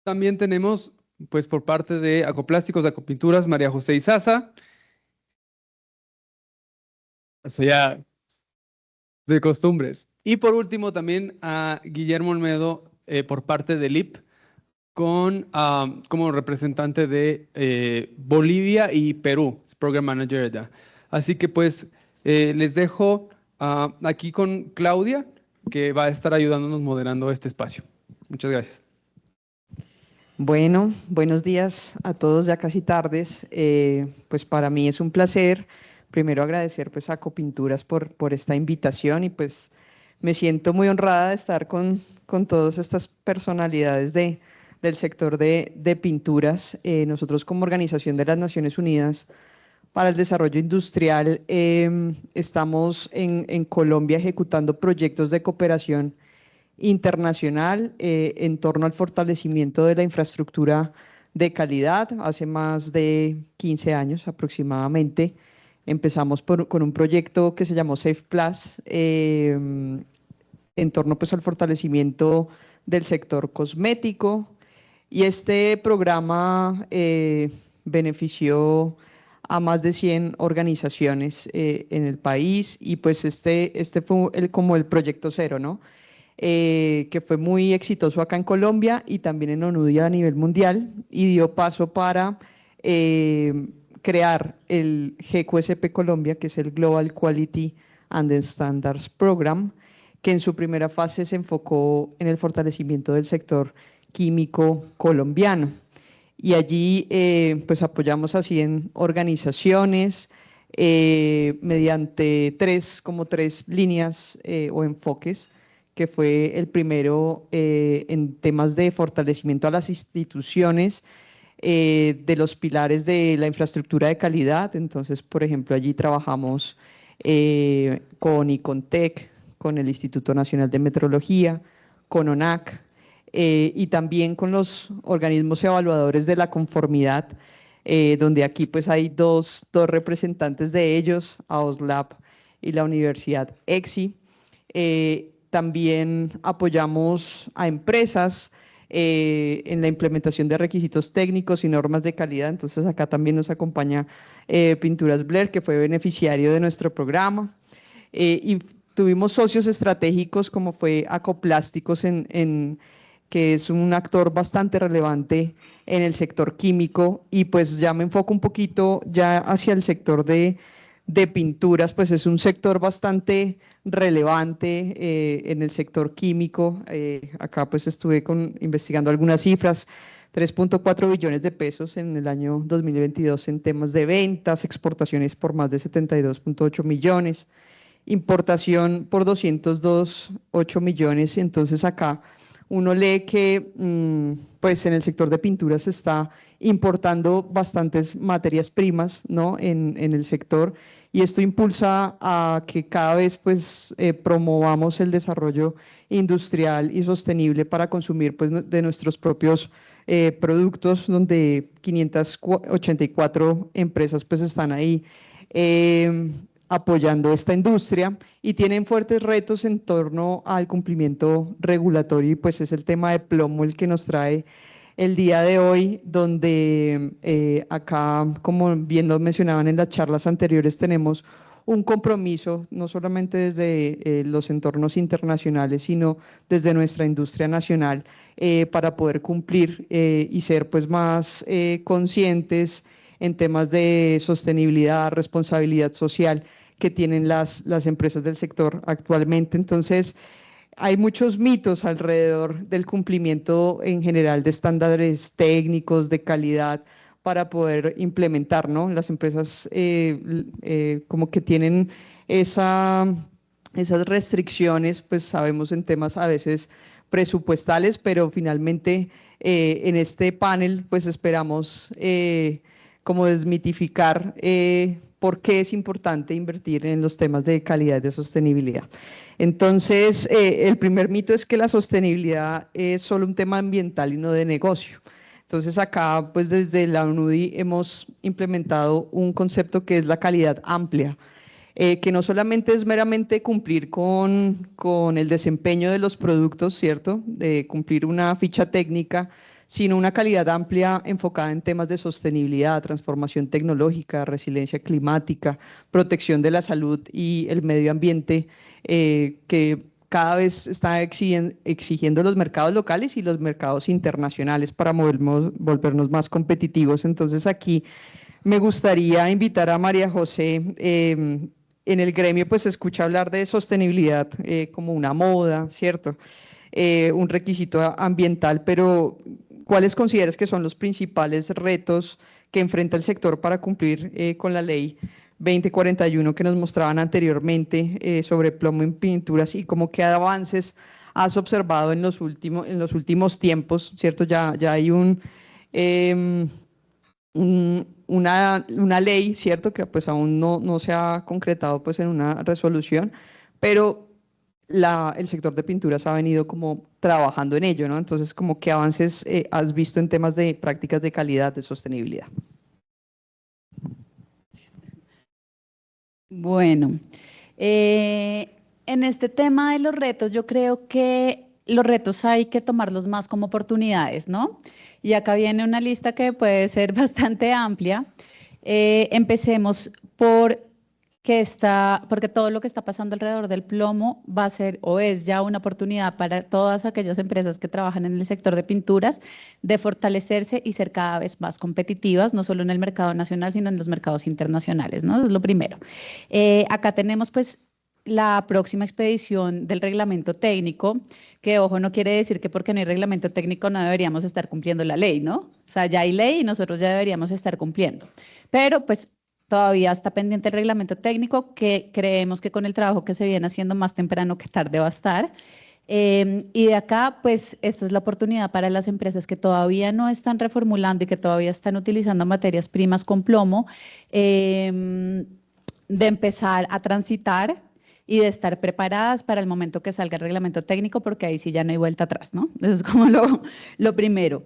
También tenemos, pues por parte de Acoplásticos, Acopinturas, María José Izaza. Eso ya de costumbres. Y por último también a Guillermo Olmedo por parte del IP como representante de Bolivia y Perú, es Program Manager allá. Así que pues les dejo aquí con Claudia, que va a estar ayudándonos moderando este espacio. Muchas gracias. Bueno, buenos días a todos, ya casi tardes. Pues para mí es un placer, primero agradecer pues a Copinturas por esta invitación y pues me siento muy honrada de estar con todas estas personalidades del sector de pinturas. Nosotros como Organización de las Naciones Unidas para el Desarrollo Industrial estamos en Colombia ejecutando proyectos de cooperación internacional en torno al fortalecimiento de la infraestructura de calidad. Hace más de 15 años aproximadamente empezamos con un proyecto que se llamó Safe Plus en torno pues al fortalecimiento del sector cosmético, y este programa benefició a más de 100 organizaciones en el país, y pues este fue como el proyecto cero, ¿no? Que fue muy exitoso acá en Colombia y también en ONUDI a nivel mundial, y dio paso para crear el GQSP Colombia, que es el Global Quality and Standards Program, que en su primera fase se enfocó en el fortalecimiento del sector químico colombiano. Y allí pues apoyamos a 100 organizaciones mediante tres líneas o enfoques, que fue el primero en temas de fortalecimiento a las instituciones de los pilares de la infraestructura de calidad. Entonces, por ejemplo, allí trabajamos con ICONTEC, con el Instituto Nacional de Metrología, con ONAC, y también con los organismos evaluadores de la conformidad, donde aquí pues hay dos representantes de ellos, AOSLAB y la Universidad EXI. También apoyamos a empresas en la implementación de requisitos técnicos y normas de calidad. Entonces acá también nos acompaña Pinturas Blair, que fue beneficiario de nuestro programa. Y tuvimos socios estratégicos como fue Acoplásticos, que es un actor bastante relevante en el sector químico, y pues ya me enfoco un poquito ya hacia el sector de pinturas. Pues es un sector bastante relevante en el sector químico. Acá pues estuve investigando algunas cifras: 3.4 billones de pesos en el año 2022 en temas de ventas, exportaciones por más de 72.8 millones, importación por 202.8 millones. Entonces acá uno lee que pues en el sector de pinturas se está importando bastantes materias primas, ¿no? en el sector, y esto impulsa a que cada vez pues promovamos el desarrollo industrial y sostenible para consumir pues de nuestros propios productos, donde 584 empresas pues están ahí apoyando esta industria y tienen fuertes retos en torno al cumplimiento regulatorio, y pues es el tema de plomo el que nos trae el día de hoy, donde acá, como bien lo mencionaban en las charlas anteriores, tenemos un compromiso, no solamente desde los entornos internacionales, sino desde nuestra industria nacional, para poder cumplir y ser pues más conscientes en temas de sostenibilidad, responsabilidad social que tienen las empresas del sector actualmente. Entonces, hay muchos mitos alrededor del cumplimiento en general de estándares técnicos, de calidad, para poder implementar, ¿no? Las empresas como que tienen esas restricciones, pues sabemos en temas a veces presupuestales, pero finalmente en este panel pues esperamos como desmitificar por qué es importante invertir en los temas de calidad y de sostenibilidad. Entonces, el primer mito es que la sostenibilidad es solo un tema ambiental y no de negocio. Entonces, acá, pues desde la UNUDI hemos implementado un concepto que es la calidad amplia, que no solamente es meramente cumplir con el desempeño de los productos, ¿cierto? De cumplir una ficha técnica, sino una calidad amplia enfocada en temas de sostenibilidad, transformación tecnológica, resiliencia climática, protección de la salud y el medio ambiente, que cada vez está exigiendo los mercados locales y los mercados internacionales para volvernos más competitivos. Entonces, aquí me gustaría invitar a María José. En el gremio pues se escucha hablar de sostenibilidad como una moda, ¿cierto? Un requisito ambiental, pero ¿cuáles consideras que son los principales retos que enfrenta el sector para cumplir con la ley 2041 que nos mostraban anteriormente sobre plomo en pinturas, y como qué avances has observado en los últimos tiempos, ¿cierto? Ya hay una ley, ¿cierto? Que pues aún no se ha concretado pues en una resolución, pero el sector de pinturas ha venido como trabajando en ello, ¿no? Entonces, como qué avances has visto en temas de prácticas de calidad, de sostenibilidad. Bueno, en este tema de los retos, yo creo que los retos hay que tomarlos más como oportunidades, ¿no? Y acá viene una lista que puede ser bastante amplia. Empecemos porque todo lo que está pasando alrededor del plomo va a ser o es ya una oportunidad para todas aquellas empresas que trabajan en el sector de pinturas de fortalecerse y ser cada vez más competitivas, no solo en el mercado nacional, sino en los mercados internacionales, ¿no? Eso es lo primero. Acá tenemos pues la próxima expedición del reglamento técnico, que ojo, no quiere decir que porque no hay reglamento técnico no deberíamos estar cumpliendo la ley, ¿no? O sea, ya hay ley y nosotros ya deberíamos estar cumpliendo. Pero pues todavía está pendiente el reglamento técnico, que creemos que con el trabajo que se viene haciendo más temprano que tarde va a estar. Y de acá, pues, esta es la oportunidad para las empresas que todavía no están reformulando y que todavía están utilizando materias primas con plomo, de empezar a transitar y de estar preparadas para el momento que salga el reglamento técnico, porque ahí sí ya no hay vuelta atrás, ¿no? Eso es como lo primero.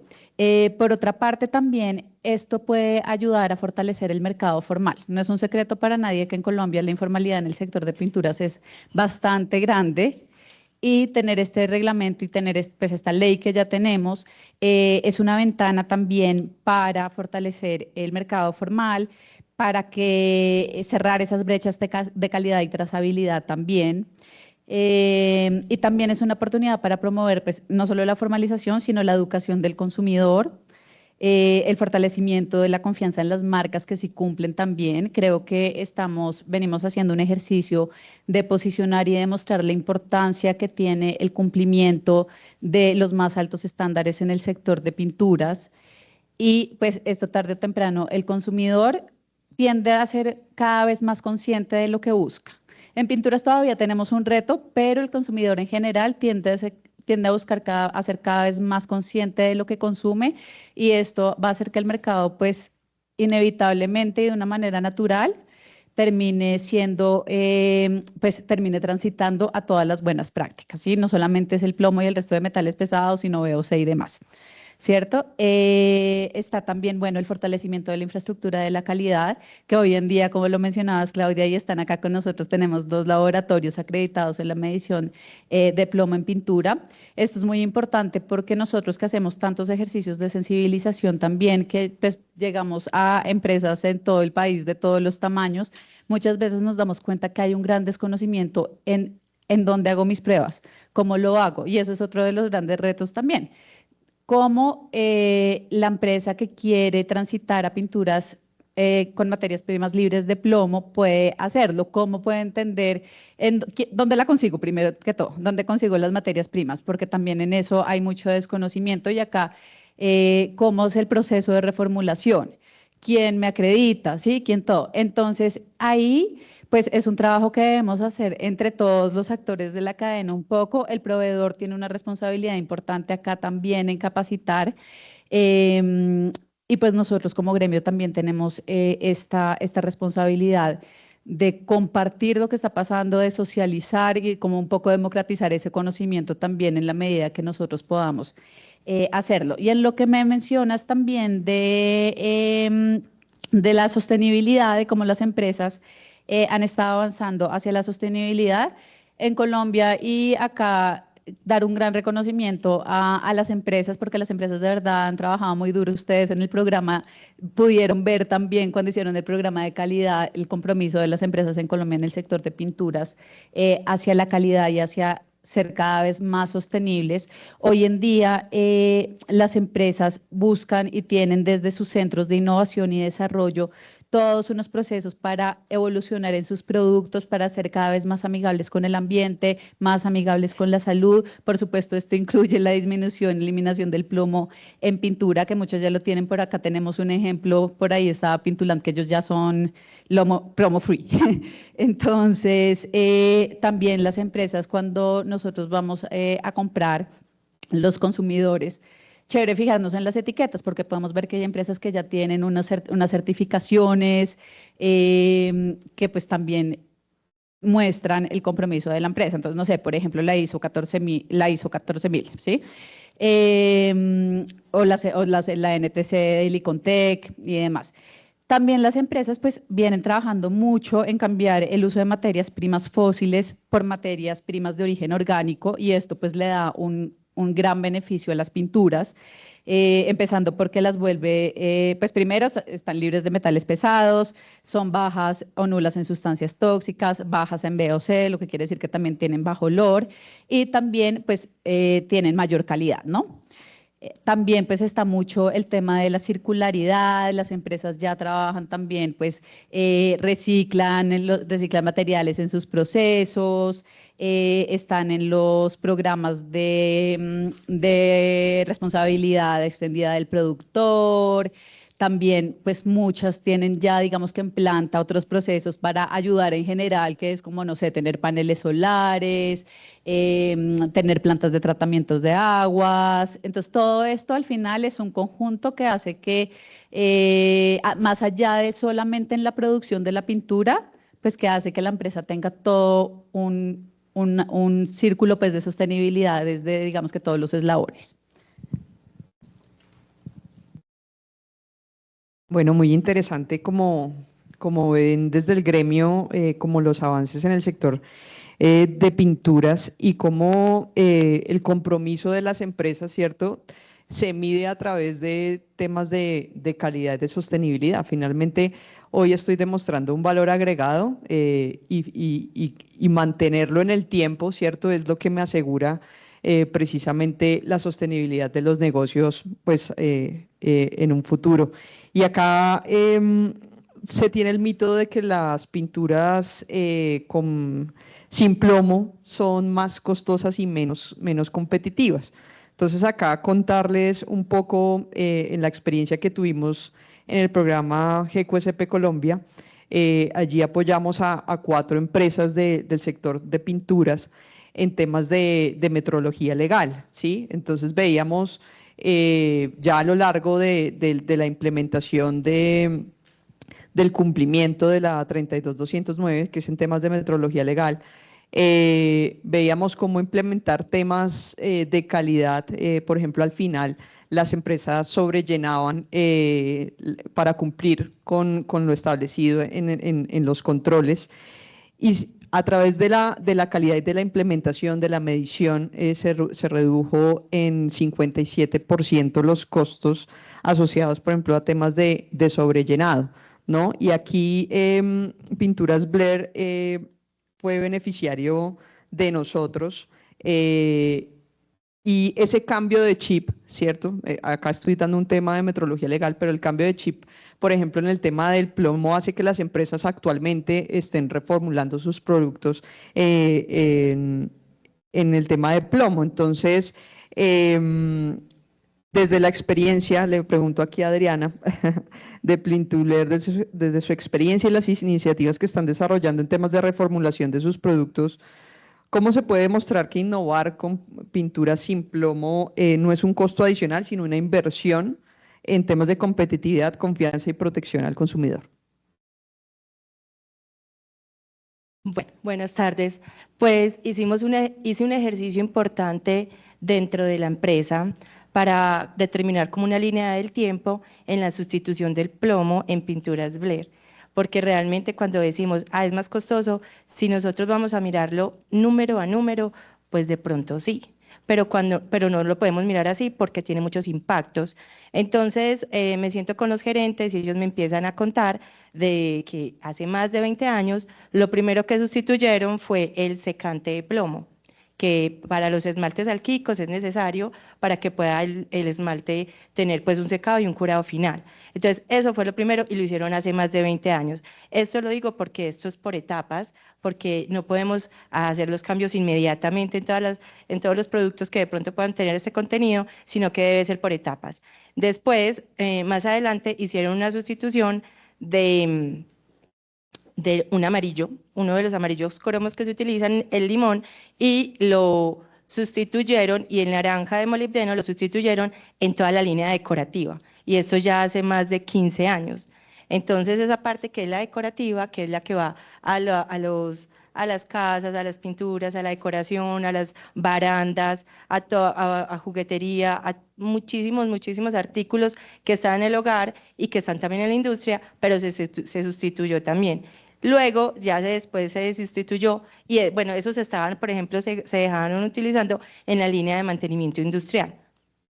Por otra parte, también esto puede ayudar a fortalecer el mercado formal. No es un secreto para nadie que en Colombia la informalidad en el sector de pinturas es bastante grande, y tener este reglamento y tener pues, esta ley que ya tenemos es una ventana también para fortalecer el mercado formal, para que cerrar esas brechas de calidad y trazabilidad también. Y también es una oportunidad para promover pues, no solo la formalización, sino la educación del consumidor, el fortalecimiento de la confianza en las marcas que sí cumplen también. Creo que venimos haciendo un ejercicio de posicionar y demostrar la importancia que tiene el cumplimiento de los más altos estándares en el sector de pinturas. Y pues esto tarde o temprano el consumidor tiende a ser cada vez más consciente de lo que busca. En pinturas todavía tenemos un reto, pero el consumidor en general tiende a buscar a ser cada vez más consciente de lo que consume, y esto va a hacer que el mercado, pues, inevitablemente y de una manera natural, termine siendo, pues termine transitando a todas las buenas prácticas, ¿sí? No solamente es el plomo y el resto de metales pesados, sino VOC y demás, ¿cierto? Está también, bueno, el fortalecimiento de la infraestructura de la calidad, que hoy en día, como lo mencionabas, Claudia, y están acá con nosotros, tenemos 2 laboratorios acreditados en la medición de plomo en pintura. Esto es muy importante porque nosotros que hacemos tantos ejercicios de sensibilización también, que pues llegamos a empresas en todo el país de todos los tamaños, muchas veces nos damos cuenta que hay un gran desconocimiento en dónde hago mis pruebas, cómo lo hago, y eso es otro de los grandes retos también. Cómo la empresa que quiere transitar a pinturas con materias primas libres de plomo puede hacerlo, cómo puede entender dónde la consigo primero que todo, dónde consigo las materias primas, porque también en eso hay mucho desconocimiento y acá cómo es el proceso de reformulación, quién me acredita, ¿sí? ¿Quién todo? Entonces ahí pues es un trabajo que debemos hacer entre todos los actores de la cadena un poco. El proveedor tiene una responsabilidad importante acá también en capacitar. Y pues nosotros como gremio también tenemos esta responsabilidad de compartir lo que está pasando, de socializar y como un poco democratizar ese conocimiento también en la medida que nosotros podamos hacerlo. Y en lo que me mencionas también de la sostenibilidad, de cómo las empresas han estado avanzando hacia la sostenibilidad en Colombia y acá dar un gran reconocimiento a las empresas, porque las empresas de verdad han trabajado muy duro. Ustedes en el programa pudieron ver también cuando hicieron el programa de calidad el compromiso de las empresas en Colombia en el sector de pinturas hacia la calidad y hacia ser cada vez más sostenibles. Hoy en día las empresas buscan y tienen desde sus centros de innovación y desarrollo todos unos procesos para evolucionar en sus productos, para ser cada vez más amigables con el ambiente, más amigables con la salud. Por supuesto, esto incluye la disminución, eliminación del plomo en pintura, que muchos ya lo tienen por acá. Tenemos un ejemplo, por ahí estaba Pintulant, que ellos ya son plomo free. Entonces, también las empresas, cuando nosotros vamos a comprar, los consumidores, chévere fijarnos en las etiquetas porque podemos ver que hay empresas que ya tienen unas certificaciones que pues también muestran el compromiso de la empresa. Entonces, no sé, por ejemplo, la ISO 14000, ¿sí? O la NTC de Licontec y demás. También las empresas pues vienen trabajando mucho en cambiar el uso de materias primas fósiles por materias primas de origen orgánico y esto pues le da un gran beneficio a las pinturas, empezando porque las vuelve, pues primero están libres de metales pesados, son bajas o nulas en sustancias tóxicas, bajas en VOC, lo que quiere decir que también tienen bajo olor y también pues tienen mayor calidad, ¿no? También pues está mucho el tema de la circularidad, las empresas ya trabajan también pues reciclan materiales en sus procesos, están en los programas de responsabilidad extendida del productor, también pues muchas tienen ya digamos que en planta otros procesos para ayudar en general, que es como no sé, tener paneles solares, tener plantas de tratamientos de aguas. Entonces, todo esto al final es un conjunto que hace que, más allá de solamente en la producción de la pintura, pues que hace que la empresa tenga todo un círculo pues, de sostenibilidad desde, digamos que todos los eslabones. Bueno, muy interesante como ven desde el gremio, como los avances en el sector de pinturas y cómo el compromiso de las empresas, ¿cierto?, se mide a través de temas de calidad y de sostenibilidad. Finalmente, hoy estoy demostrando un valor agregado y mantenerlo en el tiempo, ¿cierto?, es lo que me asegura precisamente la sostenibilidad de los negocios pues, en un futuro. Y acá se tiene el mito de que las pinturas sin plomo son más costosas y menos competitivas. Entonces acá contarles un poco en la experiencia que tuvimos en el programa GQSP Colombia. Allí apoyamos a 4 empresas del sector de pinturas en temas de metrología legal, ¿sí? Entonces veíamos ya a lo largo de la implementación de del cumplimiento de la 32209, que es en temas de metrología legal. Veíamos cómo implementar temas de calidad, por ejemplo, al final las empresas sobrellenaban para cumplir con lo establecido en los controles, y a través de la calidad y de la implementación de la medición se redujo en 57% los costos asociados, por ejemplo, a temas de sobrellenado, ¿no? Y aquí Pinturas Blair fue beneficiario de nosotros, y ese cambio de chip, ¿cierto? Acá estoy dando un tema de metrología legal, pero el cambio de chip, por ejemplo, en el tema del plomo, hace que las empresas actualmente estén reformulando sus productos en el tema de plomo. Entonces, desde la experiencia, le pregunto aquí a Adriana, de Pintuler, desde su experiencia y las iniciativas que están desarrollando en temas de reformulación de sus productos, ¿cómo se puede demostrar que innovar con pintura sin plomo no es un costo adicional, sino una inversión en temas de competitividad, confianza y protección al consumidor? Bueno, buenas tardes. Pues hice un ejercicio importante dentro de la empresa para determinar como una línea del tiempo en la sustitución del plomo en Pinturas Blair, porque realmente cuando decimos, es más costoso, si nosotros vamos a mirarlo número a número, pues de pronto sí, pero no lo podemos mirar así porque tiene muchos impactos. Entonces me siento con los gerentes y ellos me empiezan a contar de que hace más de 20 años lo primero que sustituyeron fue el secante de plomo, que para los esmaltes alquílicos es necesario para que pueda el esmalte tener pues un secado y un curado final. Entonces eso fue lo primero y lo hicieron hace más de 20 años. Esto lo digo porque esto es por etapas, porque no podemos hacer los cambios inmediatamente en todos los productos que de pronto puedan tener este contenido, sino que debe ser por etapas. Después, más adelante, hicieron una sustitución de un amarillo, uno de los amarillos cromos que se utilizan, el limón, y lo sustituyeron, y el naranja de molibdeno lo sustituyeron en toda la línea decorativa. Y esto ya hace más de 15 años. Entonces esa parte que es la decorativa, que es la que va a las casas, a las pinturas, a la decoración, a las barandas, a juguetería, a muchísimos artículos que están en el hogar y que están también en la industria, pero se sustituyó también. Luego, después se sustituyó y bueno, esos estaban, por ejemplo, se dejaron utilizando en la línea de mantenimiento industrial.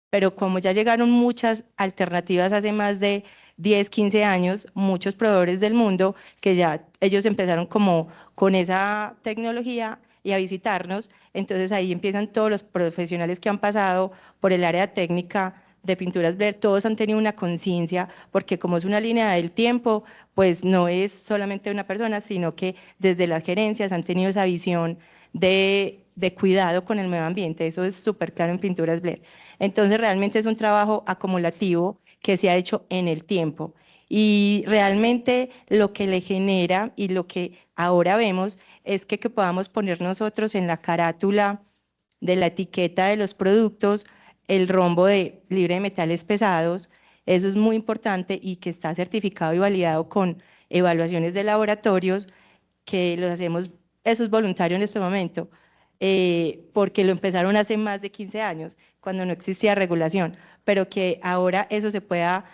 Pero como ya llegaron muchas alternativas hace más de 10, 15 años, muchos proveedores del mundo que ya ellos empezaron como con esa tecnología y a visitarnos, entonces ahí empiezan todos los profesionales que han pasado por el área técnica de Pinturas Blair, todos han tenido una conciencia, porque como es una línea del tiempo, pues no es solamente una persona, sino que desde las gerencias han tenido esa visión de cuidado con el medio ambiente. Eso es súper claro en Pinturas Blair. Entonces realmente es un trabajo acumulativo que se ha hecho en el tiempo, y realmente lo que le genera y lo que ahora vemos es que podamos poner nosotros en la carátula de la etiqueta de los productos el rombo de libre de metales pesados. Eso es muy importante y que está certificado y validado con evaluaciones de laboratorios, que los hacemos, eso es voluntario en este momento, porque lo empezaron hace más de 15 años, cuando no existía regulación, pero que ahora eso se pueda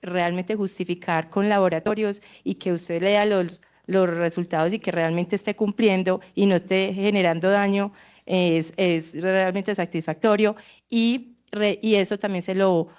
realmente justificar con laboratorios y que usted lea los resultados y que realmente esté cumpliendo y no esté generando daño, es realmente satisfactorio, y eso también se lo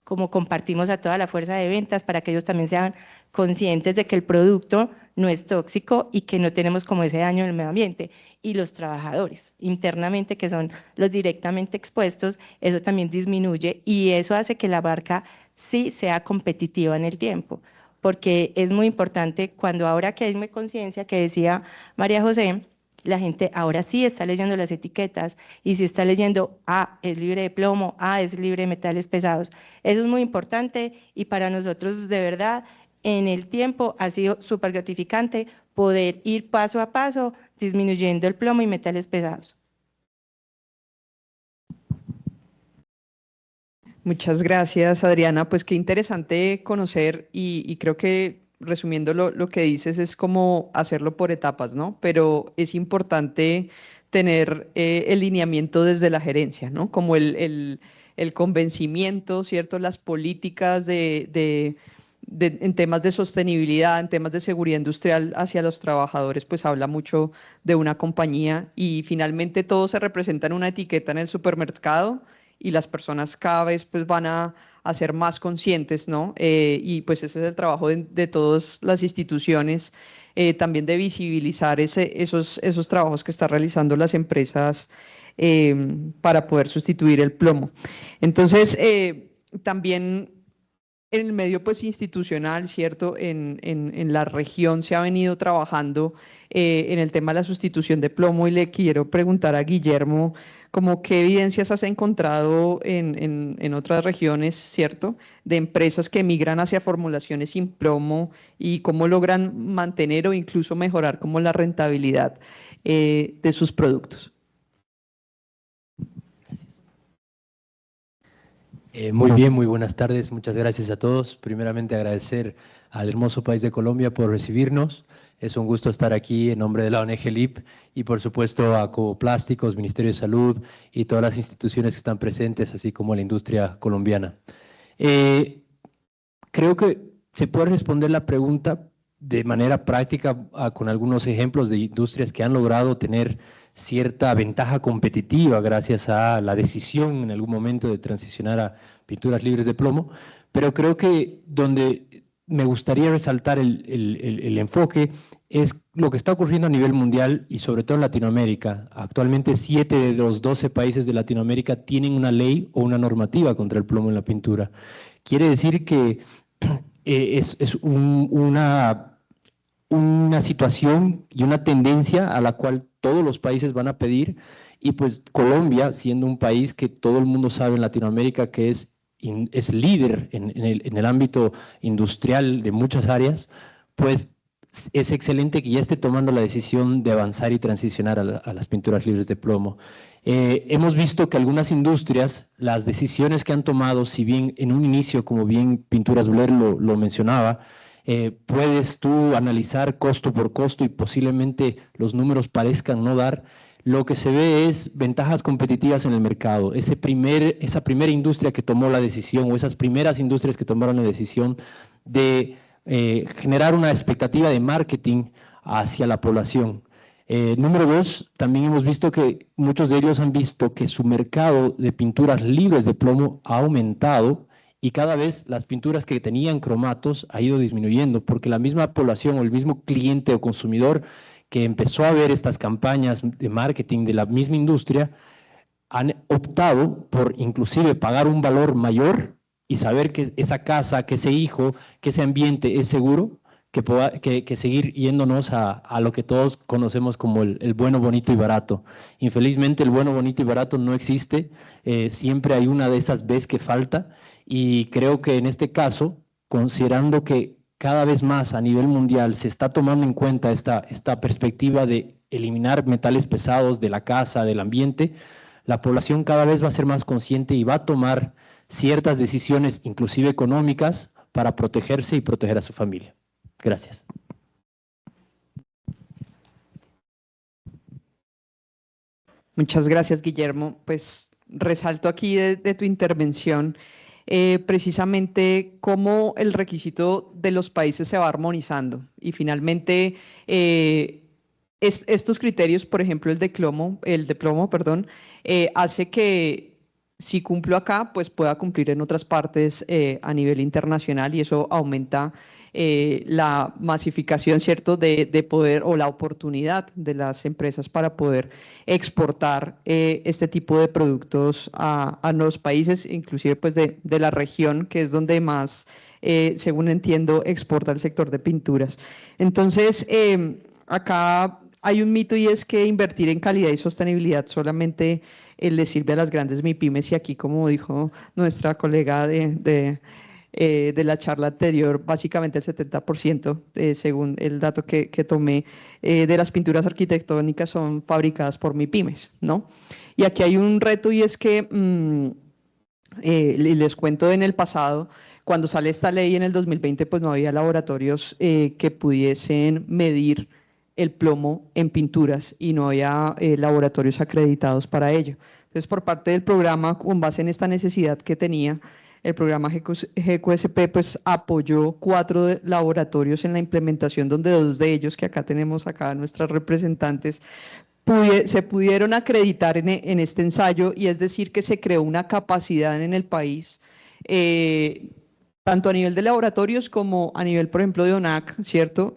como compartimos a toda la fuerza de ventas para que ellos también sean conscientes de que el producto no es tóxico y que no tenemos como ese daño en el medio ambiente. Y los trabajadores internamente, que son los directamente expuestos, eso también disminuye, y eso hace que la marca sí sea competitiva en el tiempo, porque es muy importante cuando ahora que hay conciencia, que decía María José, la gente ahora sí está leyendo las etiquetas y sí está leyendo, es libre de plomo, es libre de metales pesados. Eso es muy importante, y para nosotros de verdad en el tiempo ha sido súper gratificante poder ir paso a paso disminuyendo el plomo y metales pesados. Muchas gracias, Adriana. Pues qué interesante conocer y creo que resumiendo lo que dices es como hacerlo por etapas, ¿no? Pero es importante tener el lineamiento desde la gerencia, ¿no? Como el convencimiento, ¿cierto? Las políticas en temas de sostenibilidad, en temas de seguridad industrial hacia los trabajadores, pues habla mucho de una compañía y finalmente todo se representa en una etiqueta en el supermercado y las personas cada vez pues van a ser más conscientes, ¿no? Y pues ese es el trabajo de todas las instituciones, también de visibilizar esos trabajos que están realizando las empresas para poder sustituir el plomo. Entonces, también en el medio pues institucional, ¿cierto? En la región se ha venido trabajando en el tema de la sustitución de plomo y le quiero preguntar a Guillermo como qué evidencias has encontrado en otras regiones, ¿cierto? De empresas que migran hacia formulaciones sin plomo y cómo logran mantener o incluso mejorar como la rentabilidad de sus productos. Muy bien, muy buenas tardes. Muchas gracias a todos. Primeramente agradecer al hermoso país de Colombia por recibirnos. Es un gusto estar aquí en nombre de la ONG LIP y por supuesto a Coplásticos, Ministerio de Salud y todas las instituciones que están presentes, así como la industria colombiana. Creo que se puede responder la pregunta de manera práctica con algunos ejemplos de industrias que han logrado tener cierta ventaja competitiva gracias a la decisión en algún momento de transicionar a pinturas libres de plomo, pero creo que donde me gustaría resaltar el enfoque es lo que está ocurriendo a nivel mundial y sobre todo en Latinoamérica. Actualmente 7 de los 12 países de Latinoamérica tienen una ley o una normativa contra el plomo en la pintura. Quiere decir que es una situación y una tendencia a la cual todos los países van a pedir y pues Colombia, siendo un país que todo el mundo sabe en Latinoamérica que es líder en el ámbito industrial de muchas áreas, pues es excelente que ya esté tomando la decisión de avanzar y transicionar a las pinturas libres de plomo. Hemos visto que algunas industrias, las decisiones que han tomado, si bien en un inicio, como bien Pinturas Blair lo mencionaba, puedes tú analizar costo por costo y posiblemente los números parezcan no dar, lo que se ve es ventajas competitivas en el mercado. Esa primera industria que tomó la decisión o esas primeras industrias que tomaron la decisión de generar una expectativa de marketing hacia la población. Número 2, también hemos visto que muchos de ellos han visto que su mercado de pinturas libres de plomo ha aumentado y cada vez las pinturas que tenían cromatos ha ido disminuyendo porque la misma población o el mismo cliente o consumidor que empezó a ver estas campañas de marketing de la misma industria han optado por inclusive pagar un valor mayor y saber que esa casa, que ese hijo, que ese ambiente es seguro, que seguir yéndonos a lo que todos conocemos como el bueno, bonito y barato. Infelizmente el bueno, bonito y barato no existe, siempre hay una de esas veces que falta y creo que en este caso, considerando que cada vez más a nivel mundial se está tomando en cuenta esta perspectiva de eliminar metales pesados de la casa, del ambiente, la población cada vez va a ser más consciente y va a tomar ciertas decisiones, inclusive económicas, para protegerse y proteger a su familia. Gracias. Muchas gracias, Guillermo. Pues resalto aquí de tu intervención precisamente cómo el requisito de los países se va armonizando y finalmente estos criterios, por ejemplo el de plomo, hace que si cumplo acá, pues pueda cumplir en otras partes a nivel internacional y eso aumenta la masificación, ¿cierto?, de poder o la oportunidad de las empresas para poder exportar este tipo de productos a los países, inclusive pues de la región, que es donde más, según entiendo, exporta el sector de pinturas. Entonces, acá hay un mito y es que invertir en calidad y sostenibilidad solamente le sirve a las grandes MIPYMES y aquí, como dijo nuestra colega de la charla anterior, básicamente el 70%, según el dato que tomé, de las pinturas arquitectónicas son fabricadas por MIPYMES, ¿no? Y aquí hay un reto y es que Les cuento, en el pasado, cuando sale esta ley en el 2020, pues no había laboratorios que pudiesen medir el plomo en pinturas y no había laboratorios acreditados para ello. Entonces, por parte del programa, con base en esta necesidad que tenía, el programa GQSP pues apoyó 4 laboratorios en la implementación, donde 2 de ellos, que acá tenemos nuestras representantes, se pudieron acreditar en este ensayo, y es decir, que se creó una capacidad en el país, tanto a nivel de laboratorios como a nivel, por ejemplo, de ONAC, ¿cierto?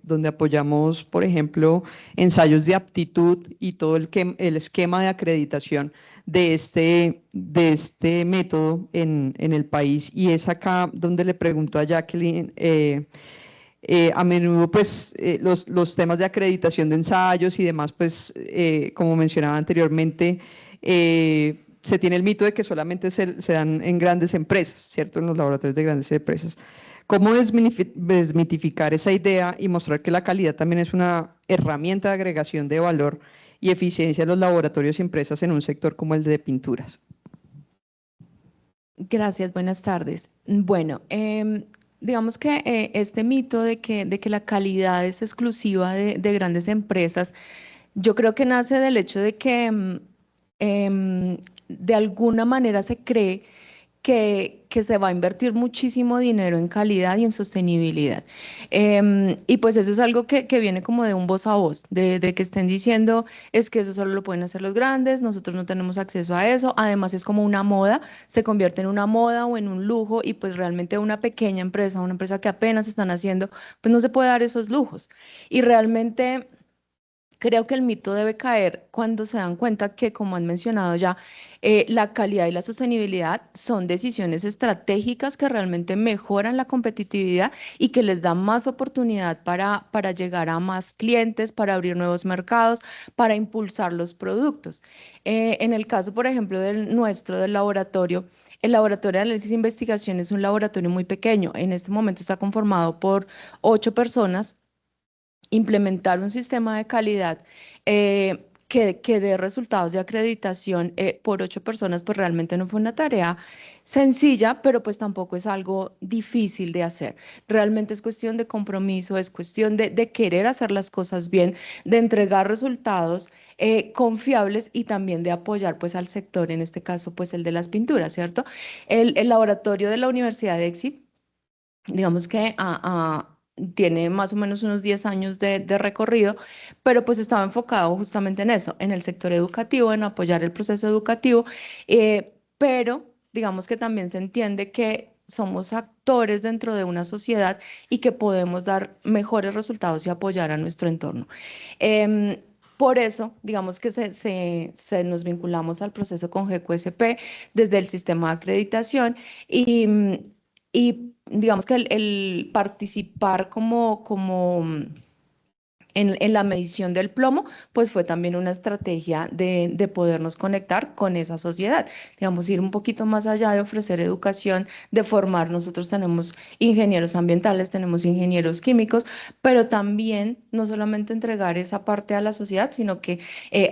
Donde apoyamos, por ejemplo, ensayos de aptitud y todo el esquema de acreditación de este método en el país. Y es acá donde le pregunto a Jacqueline, a menudo, pues, los temas de acreditación de ensayos y demás, pues, como mencionaba anteriormente, se tiene el mito de que solamente se dan en grandes empresas, ¿cierto? En los laboratorios de grandes empresas. ¿Cómo desmitificar esa idea y mostrar que la calidad también es una herramienta de agregación de valor y eficiencia de los laboratorios y empresas en un sector como el de pinturas? Gracias, buenas tardes. Bueno, digamos que este mito de que la calidad es exclusiva de grandes empresas, yo creo que nace del hecho de que de alguna manera se cree que se va a invertir muchísimo dinero en calidad y en sostenibilidad. Y pues eso es algo que viene como de un voz a voz, de que estén diciendo, es que eso solo lo pueden hacer los grandes, nosotros no tenemos acceso a eso, además es como una moda, se convierte en una moda o en un lujo, y pues realmente una pequeña empresa, una empresa que apenas están haciendo, pues no se puede dar esos lujos. Y realmente creo que el mito debe caer cuando se dan cuenta que, como han mencionado ya, la calidad y la sostenibilidad son decisiones estratégicas que realmente mejoran la competitividad y que les dan más oportunidad para llegar a más clientes, para abrir nuevos mercados, para impulsar los productos. En el caso, por ejemplo, del laboratorio, el laboratorio de análisis e investigación es un laboratorio muy pequeño. En este momento está conformado por 8 personas. Implementar un sistema de calidad que dé resultados de acreditación por 8 personas, pues realmente no fue una tarea sencilla, pero pues tampoco es algo difícil de hacer. Realmente es cuestión de compromiso, es cuestión de querer hacer las cosas bien, de entregar resultados confiables y también de apoyar pues al sector, en este caso pues el de las pinturas, ¿cierto? El laboratorio de la Universidad de EXI, digamos que tiene más o menos unos 10 años de recorrido, pero pues estaba enfocado justamente en eso, en el sector educativo, en apoyar el proceso educativo, pero digamos que también se entiende que somos actores dentro de una sociedad y que podemos dar mejores resultados y apoyar a nuestro entorno. Por eso, digamos que nos vinculamos al proceso con GQSP desde el sistema de acreditación y digamos que el participar en la medición del plomo, pues fue también una estrategia de podernos conectar con esa sociedad, digamos, ir un poquito más allá de ofrecer educación, de formar. Nosotros tenemos ingenieros ambientales, tenemos ingenieros químicos, pero también no solamente entregar esa parte a la sociedad, sino que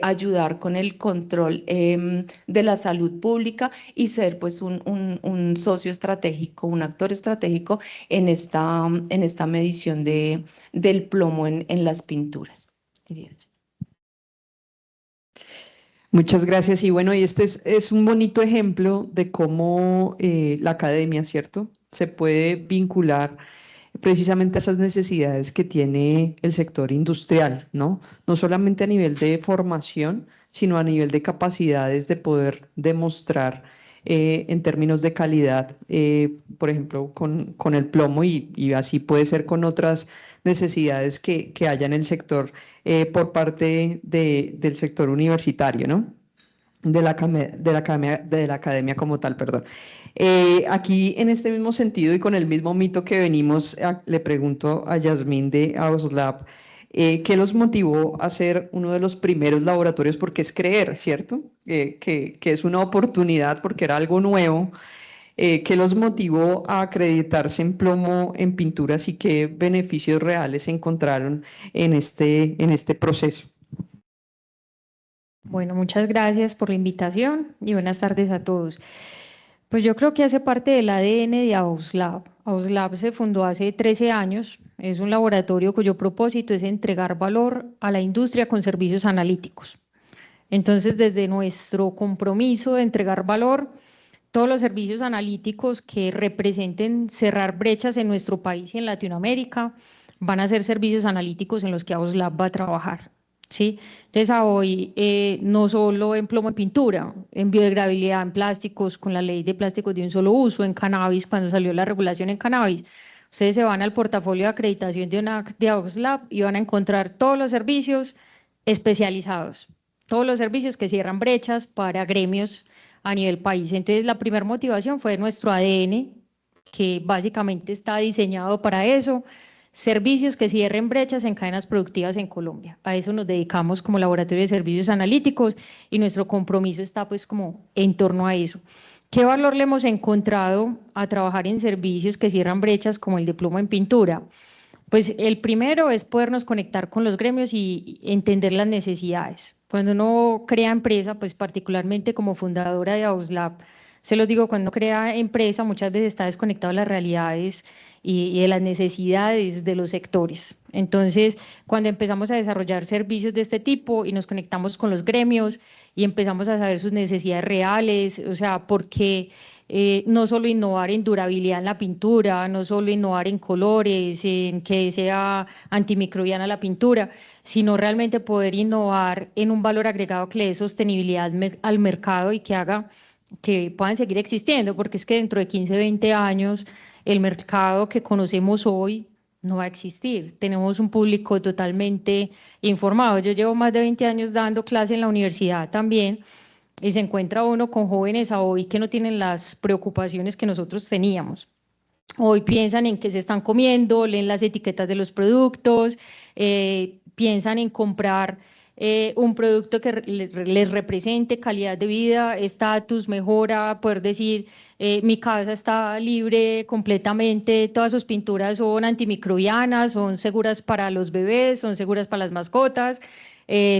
ayudar con el control de la salud pública y ser pues un socio estratégico, un actor estratégico en esta medición del plomo en las pinturas. Muchas gracias. Y bueno, y este es un bonito ejemplo de cómo la academia, ¿cierto?, se puede vincular precisamente a esas necesidades que tiene el sector industrial, ¿no? No solamente a nivel de formación, sino a nivel de capacidades de poder demostrar en términos de calidad, por ejemplo, con el plomo, y así puede ser con otras necesidades que haya en el sector por parte del sector universitario, ¿no? De la academia como tal, perdón. Aquí, en este mismo sentido y con el mismo mito que venimos, le pregunto a Yasmín de AOSLab, ¿qué los motivó a ser uno de los primeros laboratorios? Porque es creer, ¿cierto? Que es una oportunidad, porque era algo nuevo. ¿Qué los motivó a acreditarse en plomo en pinturas y qué beneficios reales encontraron en este proceso? Bueno, muchas gracias por la invitación y buenas tardes a todos. Pues yo creo que hace parte del ADN de AUSLAB. AUSLAB se fundó hace 13 años. Es un laboratorio cuyo propósito es entregar valor a la industria con servicios analíticos. Entonces, desde nuestro compromiso de entregar valor, todos los servicios analíticos que representen cerrar brechas en nuestro país y en Latinoamérica van a ser servicios analíticos en los que AUSLAB va a trabajar. ¿Sí? Entonces, a hoy, no solo en plomo en pintura, en biodegradabilidad, en plásticos, con la ley de plásticos de un solo uso, en cannabis, cuando salió la regulación en cannabis, ustedes se van al portafolio de acreditación de AUSLAB y van a encontrar todos los servicios especializados, todos los servicios que cierran brechas para gremios a nivel país. Entonces, la primera motivación fue nuestro ADN, que básicamente está diseñado para eso, servicios que cierren brechas en cadenas productivas en Colombia. A eso nos dedicamos como laboratorio de servicios analíticos y nuestro compromiso está pues como en torno a eso. ¿Qué valor le hemos encontrado a trabajar en servicios que cierran brechas como el de plomo en pintura? Pues el primero es podernos conectar con los gremios y entender las necesidades. Cuando uno crea empresa, pues particularmente como fundadora de AUSLAB, se los digo, cuando uno crea empresa muchas veces está desconectado de las realidades y de las necesidades de los sectores. Entonces, cuando empezamos a desarrollar servicios de este tipo y nos conectamos con los gremios y empezamos a saber sus necesidades reales, o sea, porque no solo innovar en durabilidad en la pintura, no solo innovar en colores, en que sea antimicrobiana la pintura, sino realmente poder innovar en un valor agregado que le dé sostenibilidad al mercado y que haga que puedan seguir existiendo, porque es que dentro de 15, 20 años el mercado que conocemos hoy no va a existir. Tenemos un público totalmente informado. Yo llevo más de 20 años dando clase en la universidad también y se encuentra uno con jóvenes a hoy que no tienen las preocupaciones que nosotros teníamos. Hoy piensan en qué se están comiendo, leen las etiquetas de los productos, piensan en comprar un producto que les represente calidad de vida, estatus, mejora, poder decir, mi casa está libre completamente, todas sus pinturas son antimicrobianas, son seguras para los bebés, son seguras para las mascotas,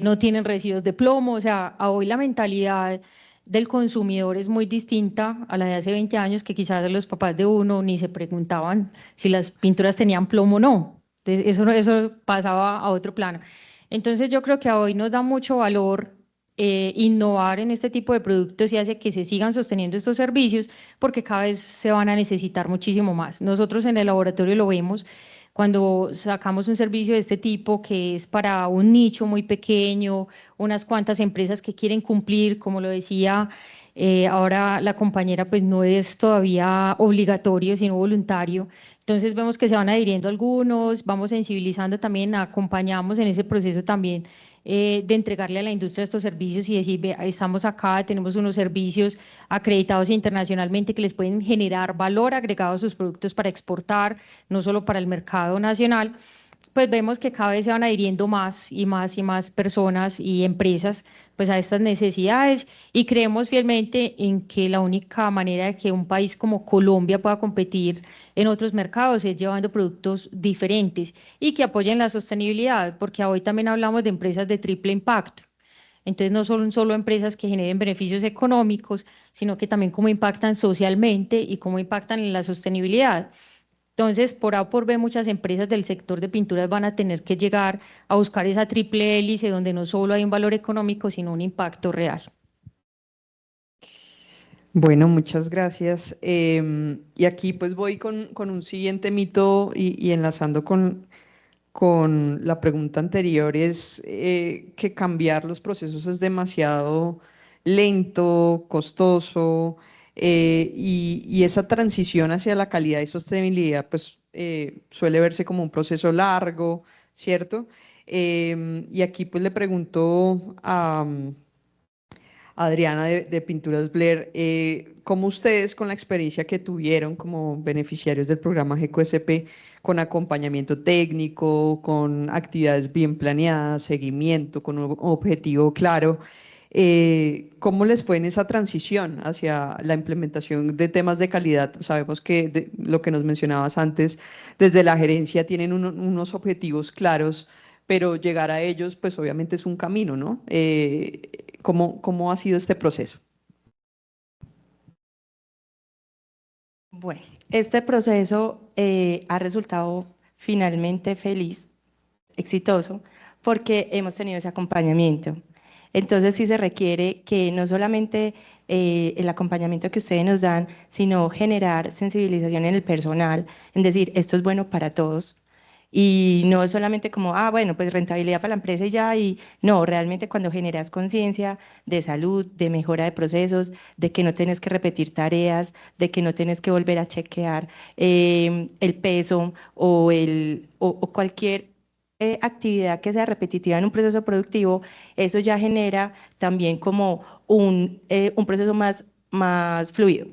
no tienen residuos de plomo. O sea, hoy la mentalidad del consumidor es muy distinta a la de hace 20 años, que quizás los papás de uno ni se preguntaban si las pinturas tenían plomo o no. Eso pasaba a otro plano. Entonces yo creo que a hoy nos da mucho valor innovar en este tipo de productos y hace que se sigan sosteniendo estos servicios porque cada vez se van a necesitar muchísimo más. Nosotros en el laboratorio lo vemos cuando sacamos un servicio de este tipo que es para un nicho muy pequeño, unas cuantas empresas que quieren cumplir, como lo decía ahora la compañera, pues no es todavía obligatorio, sino voluntario. Entonces vemos que se van adhiriendo algunos, vamos sensibilizando también, acompañamos en ese proceso también de entregarle a la industria estos servicios y decir, ve, estamos acá, tenemos unos servicios acreditados internacionalmente que les pueden generar valor agregado a sus productos para exportar, no solo para el mercado nacional. Pues vemos que cada vez se van adhiriendo más y más y más personas y empresas pues a estas necesidades y creemos fielmente en que la única manera de que un país como Colombia pueda competir en otros mercados es llevando productos diferentes y que apoyen la sostenibilidad, porque hoy también hablamos de empresas de triple impacto. Entonces no son solo empresas que generen beneficios económicos, sino que también cómo impactan socialmente y cómo impactan en la sostenibilidad. Entonces, por A o por B, muchas empresas del sector de pinturas van a tener que llegar a buscar esa triple hélice donde no solo hay un valor económico, sino un impacto real. Bueno, muchas gracias. Y aquí pues voy con un siguiente mito y enlazando con la pregunta anterior, es que cambiar los procesos es demasiado lento, costoso, y esa transición hacia la calidad y sostenibilidad pues suele verse como un proceso largo, ¿cierto? Y aquí pues le pregunto a Adriana de Pinturas Blair, ¿cómo ustedes con la experiencia que tuvieron como beneficiarios del programa GQSP, con acompañamiento técnico, con actividades bien planeadas, seguimiento, con un objetivo claro, cómo les fue en esa transición hacia la implementación de temas de calidad? Sabemos que lo que nos mencionabas antes, desde la gerencia tienen unos objetivos claros, pero llegar a ellos, pues obviamente es un camino, ¿no? ¿Cómo ha sido este proceso? Bueno, este proceso ha resultado finalmente feliz, exitoso, porque hemos tenido ese acompañamiento. Entonces sí se requiere que no solamente el acompañamiento que ustedes nos dan, sino generar sensibilización en el personal, en decir, esto es bueno para todos. Y no es solamente como, ah, bueno, pues rentabilidad para la empresa y ya, y no, realmente cuando generas conciencia de salud, de mejora de procesos, de que no tienes que repetir tareas, de que no tienes que volver a chequear el peso o cualquier actividad que sea repetitiva en un proceso productivo, eso ya genera también como un proceso más fluido.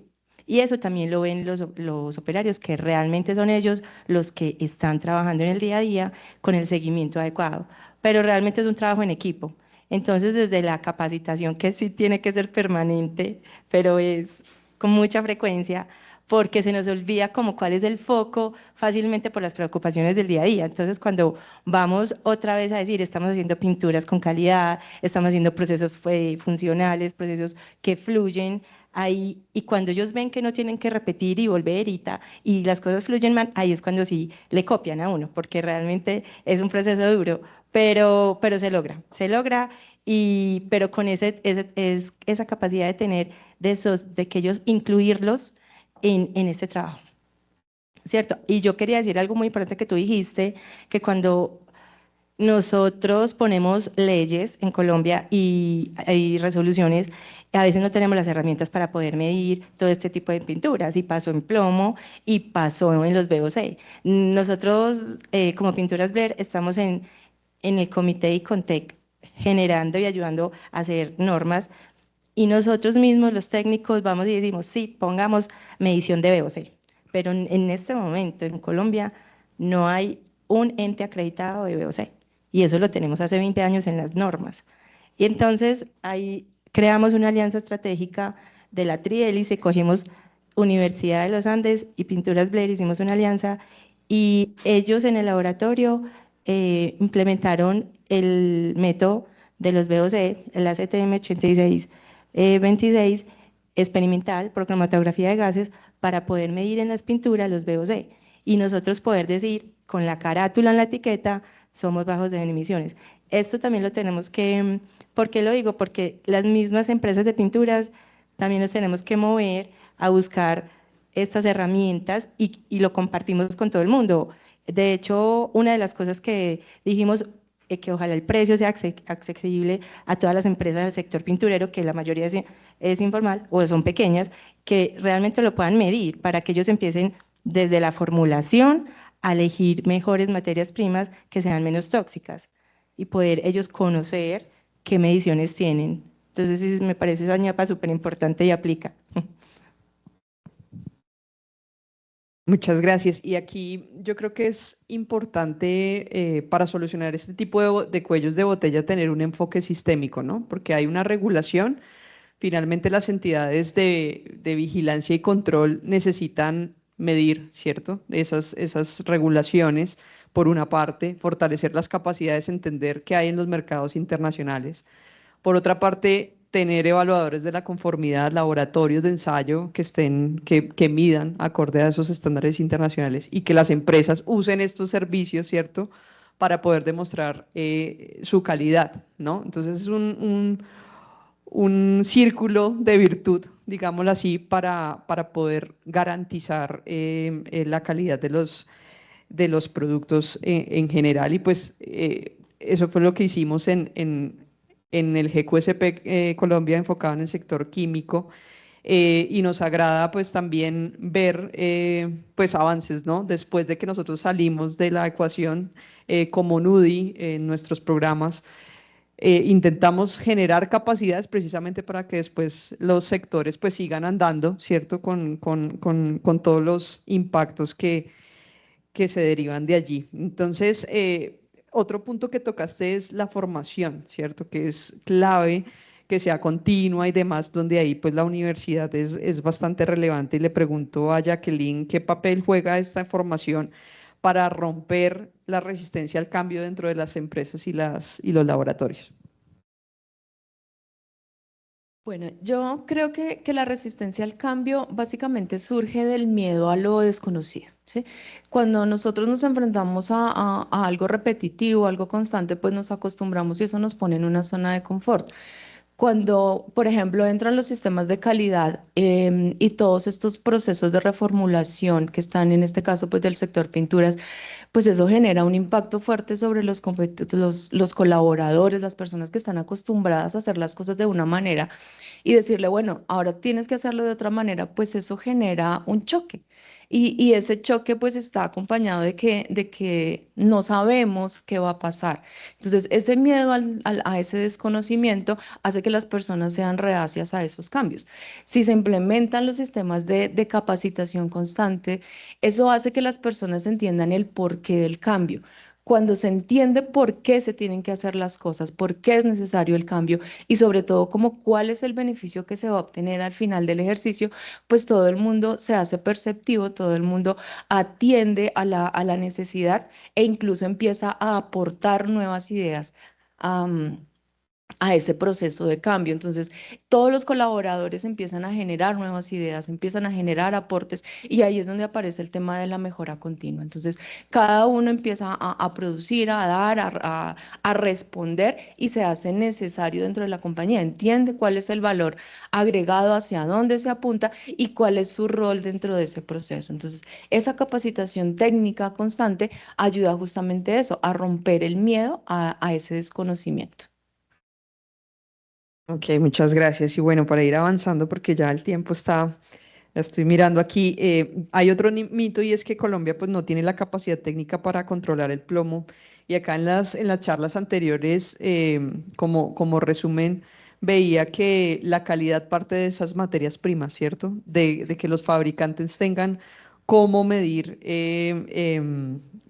Y eso también lo ven los operarios, que realmente son ellos los que están trabajando en el día a día con el seguimiento adecuado. Pero realmente es un trabajo en equipo. Entonces, desde la capacitación, que sí tiene que ser permanente, pero es con mucha frecuencia, porque se nos olvida como cuál es el foco fácilmente por las preocupaciones del día a día. Entonces, cuando vamos otra vez a decir, estamos haciendo pinturas con calidad, estamos haciendo procesos funcionales, procesos que fluyen, ahí, y cuando ellos ven que no tienen que repetir y volver y las cosas fluyen mal, ahí es cuando sí le copian a uno, porque realmente es un proceso duro, pero se logra, pero con esa capacidad de tener, de que ellos incluirlos en este trabajo, ¿cierto? Y yo quería decir algo muy importante que tú dijiste, que cuando nosotros ponemos leyes en Colombia y hay resoluciones, a veces no tenemos las herramientas para poder medir todo este tipo de pinturas, y pasó en plomo y pasó en los VOC. Nosotros, como Pinturas Blair, estamos en el comité ICONTEC generando y ayudando a hacer normas, y nosotros mismos, los técnicos, vamos y decimos, sí, pongamos medición de VOC, pero en este momento en Colombia no hay un ente acreditado de VOC, y eso lo tenemos hace 20 años en las normas. Y entonces ahí creamos una alianza estratégica de la trihélice, cogimos Universidad de los Andes y Pinturas Blair, hicimos una alianza, y ellos en el laboratorio implementaron el método de los VOC, el ACTM 8626, experimental por cromatografía de gases, para poder medir en las pinturas los VOC y nosotros poder decir con la carátula en la etiqueta, somos bajos en emisiones. Esto también lo tenemos que, ¿por qué lo digo? Porque las mismas empresas de pinturas también nos tenemos que mover a buscar estas herramientas, y lo compartimos con todo el mundo. De hecho, una de las cosas que dijimos, que ojalá el precio sea accesible a todas las empresas del sector pinturero, que la mayoría es informal o son pequeñas, que realmente lo puedan medir para que ellos empiecen desde la formulación a elegir mejores materias primas que sean menos tóxicas y poder ellos conocer qué mediciones tienen. Entonces, sí, me parece esa ñapa súper importante y aplica. Muchas gracias. Y aquí yo creo que es importante para solucionar este tipo de cuellos de botella tener un enfoque sistémico, ¿no? Porque hay una regulación. Finalmente las entidades de vigilancia y control necesitan medir, ¿cierto? Esas regulaciones, por una parte, fortalecer las capacidades, entender qué hay en los mercados internacionales. Por otra parte, tener evaluadores de la conformidad, laboratorios de ensayo que midan acorde a esos estándares internacionales, y que las empresas usen estos servicios, ¿cierto? Para poder demostrar su calidad, ¿no? Entonces es un círculo de virtud, digámoslo así, para poder garantizar la calidad de los productos en general. Y pues eso fue lo que hicimos en el GQSP Colombia, enfocado en el sector químico. Y nos agrada pues también ver pues avances, ¿no? Después de que nosotros salimos de la ecuación como NUDI en nuestros programas, intentamos generar capacidades precisamente para que después los sectores pues sigan andando, ¿cierto? Con todos los impactos que se derivan de allí. Entonces, otro punto que tocaste es la formación, ¿cierto? Que es clave que sea continua y demás, donde ahí pues la universidad es bastante relevante. Y le pregunto a Jacqueline qué papel juega esta formación para romper la resistencia al cambio dentro de las empresas y los laboratorios. Bueno, yo creo que la resistencia al cambio básicamente surge del miedo a lo desconocido, ¿sí? Cuando nosotros nos enfrentamos a algo repetitivo, algo constante, pues nos acostumbramos y eso nos pone en una zona de confort. Cuando, por ejemplo, entran los sistemas de calidad y todos estos procesos de reformulación que están en este caso pues del sector pinturas, pues eso genera un impacto fuerte sobre los colaboradores, las personas que están acostumbradas a hacer las cosas de una manera y decirle, bueno, ahora tienes que hacerlo de otra manera, pues eso genera un choque. Y ese choque pues está acompañado de que no sabemos qué va a pasar. Entonces, ese miedo a ese desconocimiento hace que las personas sean reacias a esos cambios. Si se implementan los sistemas de capacitación constante, eso hace que las personas entiendan el porqué del cambio. Cuando se entiende por qué se tienen que hacer las cosas, por qué es necesario el cambio y sobre todo como cuál es el beneficio que se va a obtener al final del ejercicio, pues todo el mundo se hace perceptivo, todo el mundo atiende a la necesidad e incluso empieza a aportar nuevas ideas a ese proceso de cambio. Entonces, todos los colaboradores empiezan a generar nuevas ideas, empiezan a generar aportes y ahí es donde aparece el tema de la mejora continua. Entonces, cada uno empieza a producir, a dar, a responder y se hace necesario dentro de la compañía. Entiende cuál es el valor agregado, hacia dónde se apunta y cuál es su rol dentro de ese proceso. Entonces, esa capacitación técnica constante ayuda justamente a eso, a romper el miedo a ese desconocimiento. Ok, muchas gracias. Y bueno, para ir avanzando, porque ya el tiempo está, la estoy mirando aquí, hay otro mito y es que Colombia pues no tiene la capacidad técnica para controlar el plomo. Y acá en las charlas anteriores, como resumen, veía que la calidad parte de esas materias primas, ¿cierto? De que los fabricantes tengan cómo medir,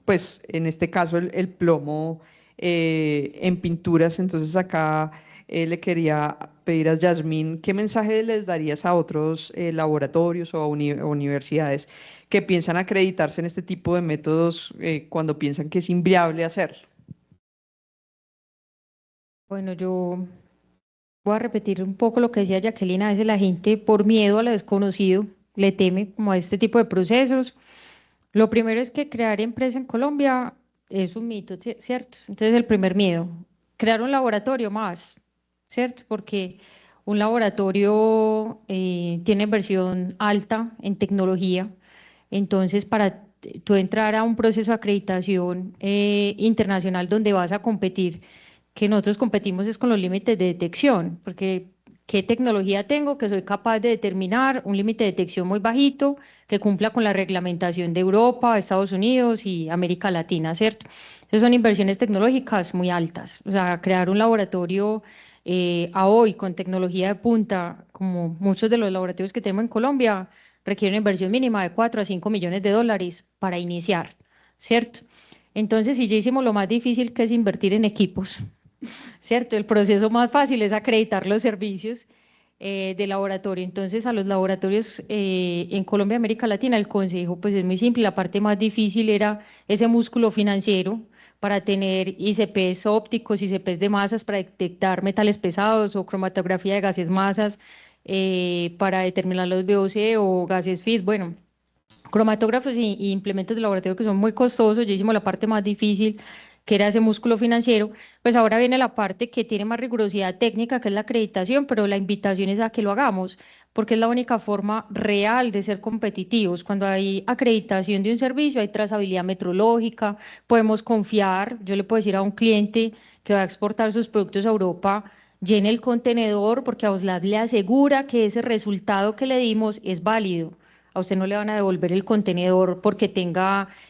pues en este caso el plomo en pinturas. Entonces acá le quería pedir a Yasmín, ¿qué mensaje les darías a otros laboratorios o a universidades que piensan acreditarse en este tipo de métodos cuando piensan que es inviable hacerlo? Bueno, yo voy a repetir un poco lo que decía Jacqueline. A veces la gente, por miedo a lo desconocido, le teme como a este tipo de procesos. Lo primero es que crear empresa en Colombia es un mito, ¿cierto? Entonces, el primer miedo, crear un laboratorio más, ¿cierto? Porque un laboratorio tiene inversión alta en tecnología. Entonces, para tú entrar a un proceso de acreditación internacional donde vas a competir, que nosotros competimos es con los límites de detección, porque ¿qué tecnología tengo? Que soy capaz de determinar un límite de detección muy bajito, que cumpla con la reglamentación de Europa, Estados Unidos y América Latina, ¿cierto? Entonces son inversiones tecnológicas muy altas. O sea, crear un laboratorio a hoy con tecnología de punta, como muchos de los laboratorios que tenemos en Colombia, requiere una inversión mínima de 4 a 5 millones de dólares para iniciar, ¿cierto? Entonces, si ya hicimos lo más difícil, que es invertir en equipos, ¿cierto? El proceso más fácil es acreditar los servicios de laboratorio. Entonces, a los laboratorios en Colombia y América Latina, el consejo pues es muy simple. La parte más difícil era ese músculo financiero para tener ICPs ópticos, ICPs de masas para detectar metales pesados o cromatografía de gases masas para determinar los VOC o gases FIT. Bueno, cromatógrafos y implementos de laboratorio que son muy costosos. Ya hicimos la parte más difícil, que era ese músculo financiero. Pues ahora viene la parte que tiene más rigurosidad técnica, que es la acreditación, pero la invitación es a que lo hagamos, porque es la única forma real de ser competitivos. Cuando hay acreditación de un servicio, hay trazabilidad metrológica, podemos confiar. Yo le puedo decir a un cliente que va a exportar sus productos a Europa, llene el contenedor, porque Auslab le asegura que ese resultado que le dimos es válido. A usted no le van a devolver el contenedor porque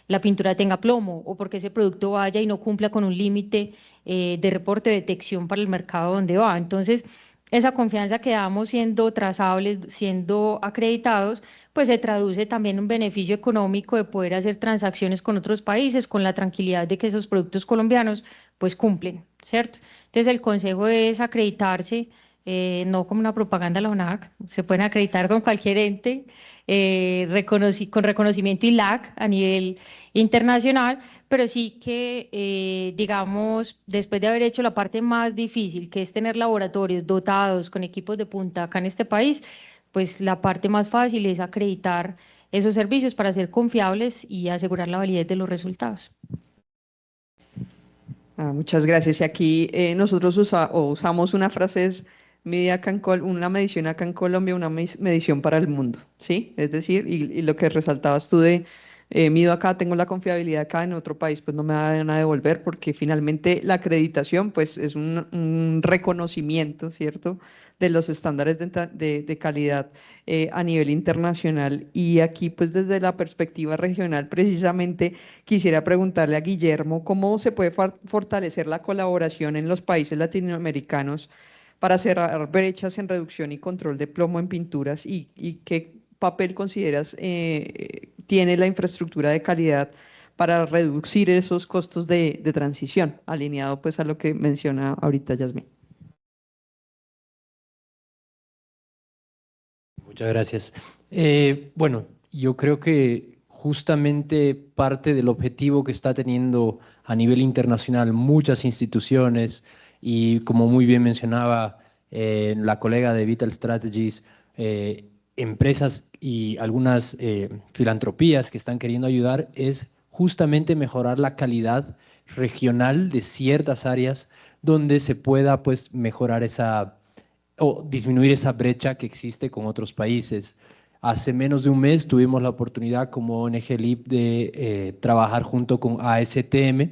la pintura tenga plomo o porque ese producto vaya y no cumpla con un límite de reporte de detección para el mercado donde va. Entonces, esa confianza que damos siendo trazables, siendo acreditados, pues se traduce también en un beneficio económico de poder hacer transacciones con otros países con la tranquilidad de que esos productos colombianos pues cumplen, ¿cierto? Entonces, el consejo es acreditarse, no como una propaganda de la ONAC, se pueden acreditar con cualquier ente. con reconocimiento ILAC a nivel internacional, pero sí que, digamos, después de haber hecho la parte más difícil, que es tener laboratorios dotados con equipos de punta acá en este país, pues la parte más fácil es acreditar esos servicios para ser confiables y asegurar la validez de los resultados. Muchas gracias. Y aquí nosotros usamos una frase, es una medición acá en Colombia, una medición para el mundo, ¿sí? Es decir, y lo que resaltabas tú de mido acá, tengo la confiabilidad acá, en otro país pues no me van a devolver, porque finalmente la acreditación pues es un reconocimiento, ¿cierto?, de los estándares de calidad a nivel internacional. Y aquí pues desde la perspectiva regional precisamente quisiera preguntarle a Guillermo cómo se puede fortalecer la colaboración en los países latinoamericanos para cerrar brechas en reducción y control de plomo en pinturas, y qué papel consideras tiene la infraestructura de calidad para reducir esos costos de transición, alineado pues a lo que menciona ahorita Yasmín. Muchas gracias. Bueno, yo creo que justamente parte del objetivo que está teniendo a nivel internacional muchas instituciones, y como muy bien mencionaba la colega de Vital Strategies, empresas y algunas filantropías que están queriendo ayudar, es justamente mejorar la calidad regional de ciertas áreas donde se pueda pues mejorar o disminuir esa brecha que existe con otros países. Hace menos de un mes tuvimos la oportunidad como ONG LIP de trabajar junto con ASTM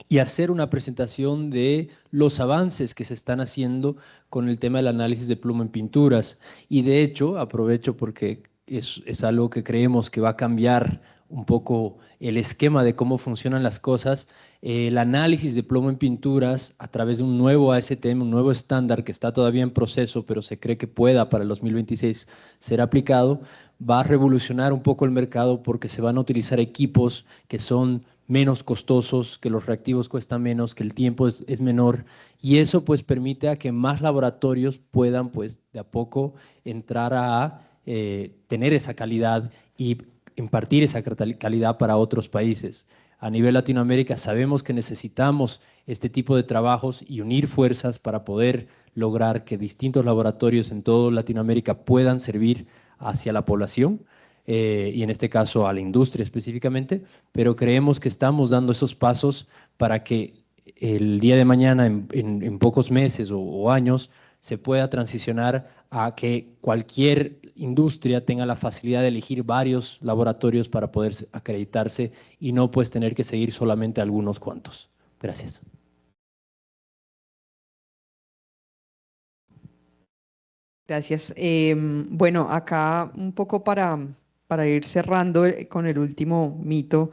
y hacer una presentación de los avances que se están haciendo con el tema del análisis de plomo en pinturas. Y de hecho, aprovecho porque es algo que creemos que va a cambiar un poco el esquema de cómo funcionan las cosas. El análisis de plomo en pinturas a través de un nuevo ASTM, un nuevo estándar que está todavía en proceso, pero se cree que pueda para el 2026 ser aplicado, va a revolucionar un poco el mercado, porque se van a utilizar equipos que son menos costosos, que los reactivos cuestan menos, que el tiempo es menor, y eso pues permite a que más laboratorios puedan pues de a poco entrar a tener esa calidad y impartir esa calidad para otros países. A nivel Latinoamérica sabemos que necesitamos este tipo de trabajos y unir fuerzas para poder lograr que distintos laboratorios en toda Latinoamérica puedan servir hacia la población, y en este caso a la industria específicamente, pero creemos que estamos dando esos pasos para que el día de mañana, en pocos meses o años, se pueda transicionar a que cualquier industria tenga la facilidad de elegir varios laboratorios para poder acreditarse y no pues tener que seguir solamente algunos cuantos. Gracias. Gracias. Bueno, acá un poco para ir cerrando con el último mito,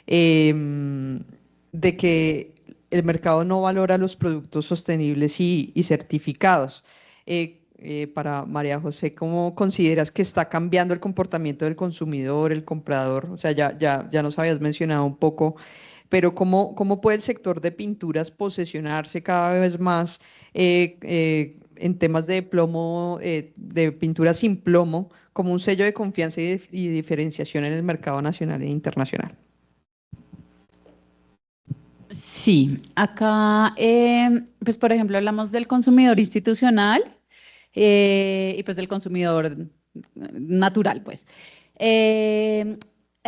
de que el mercado no valora los productos sostenibles y certificados. Para María José, ¿cómo consideras que está cambiando el comportamiento del consumidor, el comprador? O sea, ya nos habías mencionado un poco, pero ¿cómo puede el sector de pinturas posicionarse cada vez más en temas de plomo, de pintura sin plomo, como un sello de confianza y diferenciación en el mercado nacional e internacional? Sí, acá, pues por ejemplo, hablamos del consumidor institucional y pues del consumidor natural, pues. En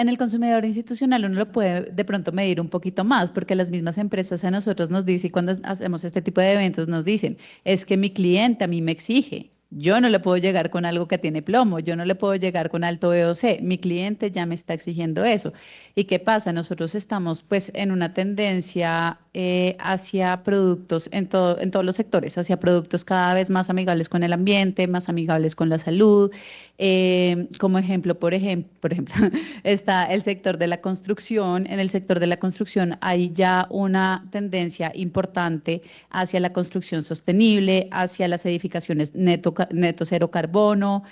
el consumidor institucional uno lo puede de pronto medir un poquito más, porque las mismas empresas a nosotros nos dicen, y cuando hacemos este tipo de eventos nos dicen, es que mi cliente a mí me exige. Yo no le puedo llegar con algo que tiene plomo, yo no le puedo llegar con alto VOC, mi cliente ya me está exigiendo eso. ¿Y qué pasa? Nosotros estamos pues en una tendencia hacia productos en todos los sectores, hacia productos cada vez más amigables con el ambiente, más amigables con la salud. Como ejemplo, por ejemplo, está el sector de la construcción. En el sector de la construcción hay ya una tendencia importante hacia la construcción sostenible, hacia las edificaciones neto cero carbono.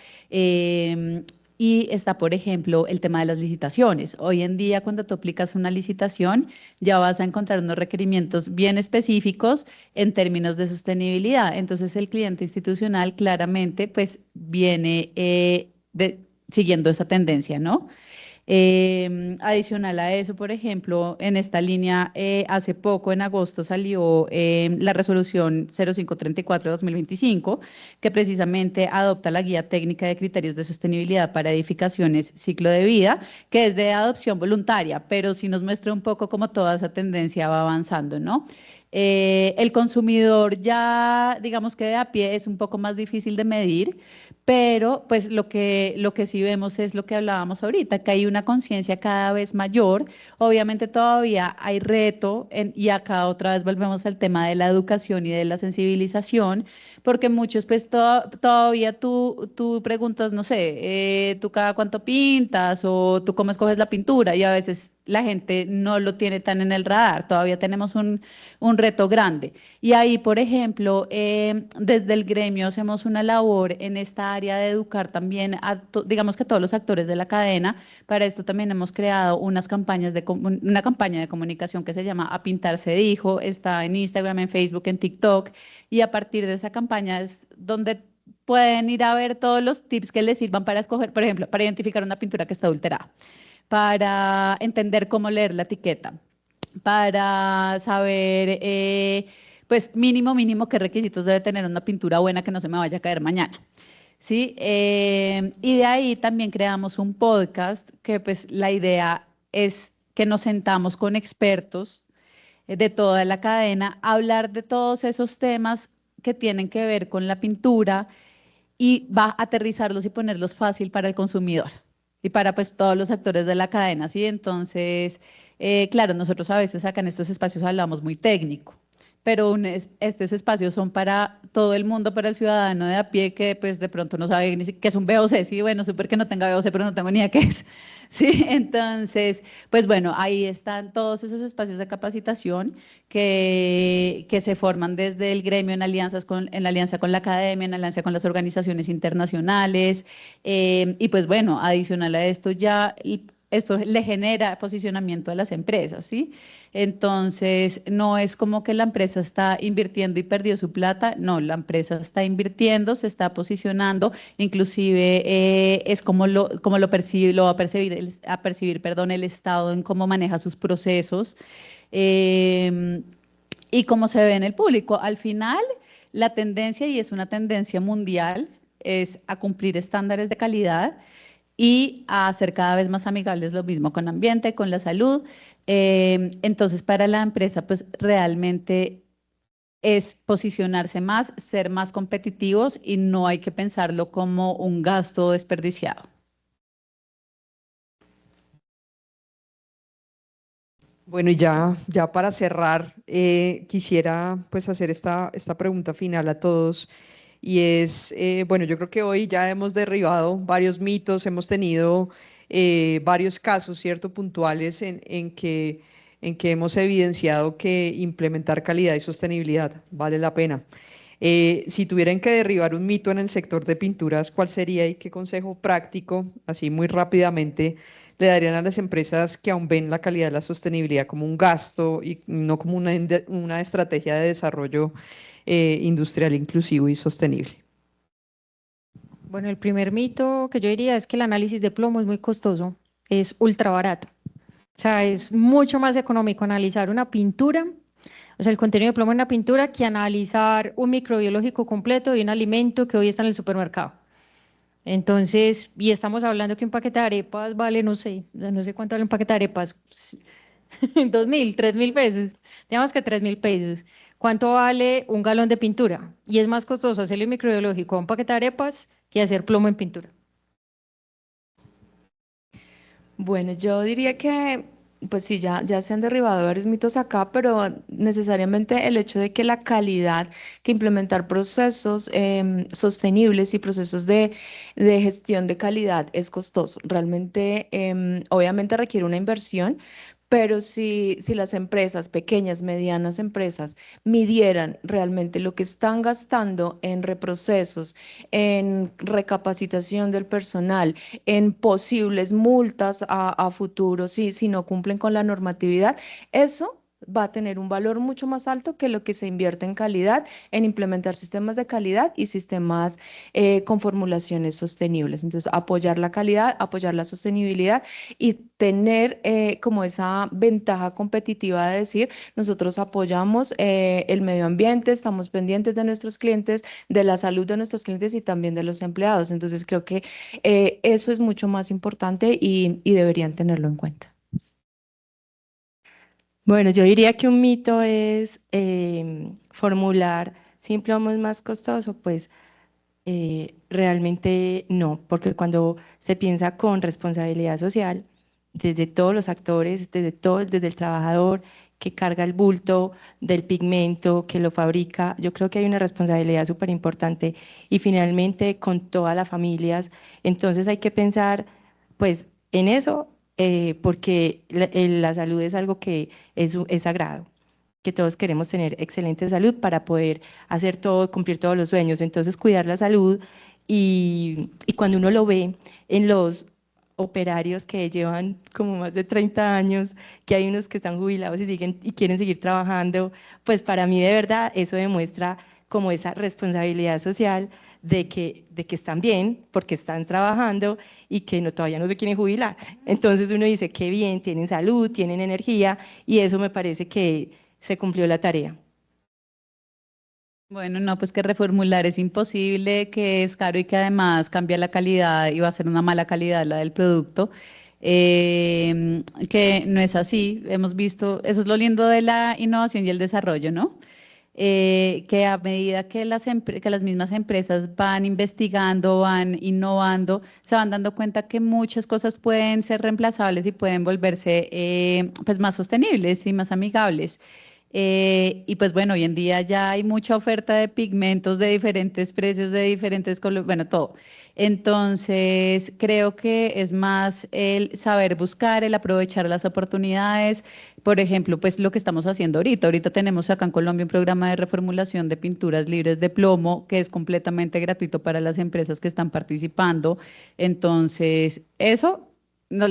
Y está, por ejemplo, el tema de las licitaciones. Hoy en día, cuando tú aplicas una licitación, ya vas a encontrar unos requerimientos bien específicos en términos de sostenibilidad. Entonces, el cliente institucional claramente, pues, viene siguiendo esa tendencia, ¿no? Adicional a eso, por ejemplo, en esta línea, hace poco, en agosto, salió la resolución 0534 de 2025, que precisamente adopta la guía técnica de criterios de sostenibilidad para edificaciones ciclo de vida, que es de adopción voluntaria, pero sí nos muestra un poco cómo toda esa tendencia va avanzando, ¿no? El consumidor ya, digamos que de a pie es un poco más difícil de medir, pero pues lo que sí vemos es lo que hablábamos ahorita, que hay una conciencia cada vez mayor. Obviamente todavía hay reto y acá otra vez volvemos al tema de la educación y de la sensibilización, porque muchos pues todavía tú preguntas, no sé, tú cada cuánto pintas o tú cómo escoges la pintura y a veces la gente no lo tiene tan en el radar. Todavía tenemos un reto grande. Y ahí, por ejemplo, desde el gremio hacemos una labor en esta área de educar también digamos que a todos los actores de la cadena. Para esto también hemos creado una campaña de comunicación que se llama A Pintar se dijo, está en Instagram, en Facebook, en TikTok, y a partir de esa campaña es donde pueden ir a ver todos los tips que les sirvan para escoger, por ejemplo, para identificar una pintura que está adulterada, para entender cómo leer la etiqueta, para saber, pues mínimo qué requisitos debe tener una pintura buena que no se me vaya a caer mañana. ¿Sí? Y de ahí también creamos un podcast que pues la idea es que nos sentamos con expertos de toda la cadena a hablar de todos esos temas que tienen que ver con la pintura y va a aterrizarlos y ponerlos fácil para el consumidor y para pues todos los actores de la cadena, ¿sí? Entonces, claro, nosotros a veces acá en estos espacios hablamos muy técnico, pero estos espacios son para todo el mundo, para el ciudadano de a pie que pues de pronto no sabe ni qué es un VOC, sí, bueno, súper que no tenga VOC, pero no tengo ni idea qué es, sí, entonces, pues bueno, ahí están todos esos espacios de capacitación que se forman desde el gremio en alianza con la academia, en alianza con las organizaciones internacionales, y pues bueno, adicional a esto ya esto le genera posicionamiento a las empresas, ¿sí? Entonces, no es como que la empresa está invirtiendo y perdió su plata, no, la empresa está invirtiendo, se está posicionando, inclusive es como lo percibe, lo va a percibir, perdón, el Estado en cómo maneja sus procesos y cómo se ve en el público. Al final, la tendencia, y es una tendencia mundial, es a cumplir estándares de calidad y a ser cada vez más amigables, lo mismo con ambiente, con la salud. Entonces, para la empresa, pues realmente es posicionarse más, ser más competitivos y no hay que pensarlo como un gasto desperdiciado. Bueno, y ya para cerrar, quisiera pues hacer esta pregunta final a todos. Y es, bueno, yo creo que hoy ya hemos derribado varios mitos, hemos tenido varios casos, ¿cierto?, puntuales en que hemos evidenciado que implementar calidad y sostenibilidad vale la pena. Si tuvieran que derribar un mito en el sector de pinturas, ¿cuál sería y qué consejo práctico, así muy rápidamente, le darían a las empresas que aún ven la calidad y la sostenibilidad como un gasto y no como una estrategia de desarrollo industrial inclusivo y sostenible? Bueno, el primer mito que yo diría es que el análisis de plomo es muy costoso, es ultra barato. O sea, es mucho más económico analizar una pintura, o sea, el contenido de plomo en una pintura, que analizar un microbiológico completo de un alimento que hoy está en el supermercado. Entonces, y estamos hablando que un paquete de arepas vale, no sé cuánto vale un paquete de arepas, 2.000, 3.000 pesos, digamos que 3.000 pesos. ¿Cuánto vale un galón de pintura? Y es más costoso hacerle un microbiológico a un paquete de arepas que hacer plomo en pintura. Bueno, yo diría que, pues sí, ya se han derribado varios mitos acá, pero necesariamente el hecho de que la calidad, que implementar procesos sostenibles y procesos de gestión de calidad es costoso. Realmente, obviamente requiere una inversión, pero si las empresas, pequeñas, medianas empresas, midieran realmente lo que están gastando en reprocesos, en recapacitación del personal, en posibles multas a futuro si no cumplen con la normatividad, eso va a tener un valor mucho más alto que lo que se invierte en calidad, en implementar sistemas de calidad y sistemas con formulaciones sostenibles. Entonces, apoyar la calidad, apoyar la sostenibilidad y tener como esa ventaja competitiva de decir, nosotros apoyamos el medio ambiente, estamos pendientes de nuestros clientes, de la salud de nuestros clientes y también de los empleados. Entonces, creo que eso es mucho más importante y deberían tenerlo en cuenta. Bueno, yo diría que un mito es formular si un plomo es más costoso, pues realmente no, porque cuando se piensa con responsabilidad social, desde todos los actores, desde el trabajador que carga el bulto del pigmento, que lo fabrica, yo creo que hay una responsabilidad súper importante y finalmente con todas las familias, entonces hay que pensar pues en eso, porque la salud es algo que es sagrado, que todos queremos tener excelente salud para poder hacer todo, cumplir todos los sueños. Entonces, cuidar la salud y cuando uno lo ve en los operarios que llevan como más de 30 años, que hay unos que están jubilados y siguen y quieren seguir trabajando, pues para mí de verdad eso demuestra como esa responsabilidad social de que están bien porque están trabajando y que no, todavía no se quieren jubilar. Entonces uno dice, qué bien, tienen salud, tienen energía y eso me parece que se cumplió la tarea. Bueno, no, pues que reformular es imposible, que es caro y que además cambia la calidad y va a ser una mala calidad la del producto, que no es así. Hemos visto, eso es lo lindo de la innovación y el desarrollo, ¿no? Que a medida que que las mismas empresas van investigando, van innovando, se van dando cuenta que muchas cosas pueden ser reemplazables y pueden volverse pues más sostenibles y más amigables. Y pues bueno, hoy en día ya hay mucha oferta de pigmentos de diferentes precios, de diferentes colores, bueno, todo. Entonces, creo que es más el saber buscar, el aprovechar las oportunidades. Por ejemplo, pues lo que estamos haciendo ahorita. Ahorita tenemos acá en Colombia un programa de reformulación de pinturas libres de plomo que es completamente gratuito para las empresas que están participando. Entonces, eso no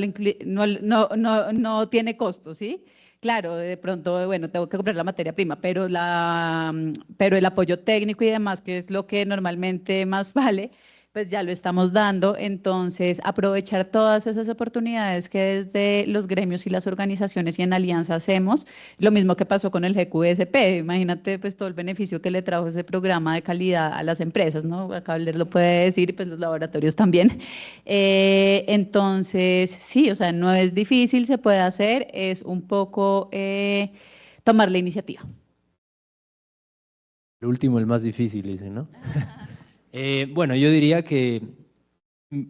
tiene costo, ¿sí? Claro, de pronto, bueno, tengo que comprar la materia prima, pero, pero el apoyo técnico y demás, que es lo que normalmente más vale, pues ya lo estamos dando. Entonces, aprovechar todas esas oportunidades que desde los gremios y las organizaciones y en alianza hacemos, lo mismo que pasó con el GQSP. Imagínate pues todo el beneficio que le trajo ese programa de calidad a las empresas, ¿no? Acá Blair lo puede decir y pues los laboratorios también. Entonces, sí, o sea, no es difícil, se puede hacer, es un poco tomar la iniciativa. El último, el más difícil, dice, ¿no? Bueno, yo diría que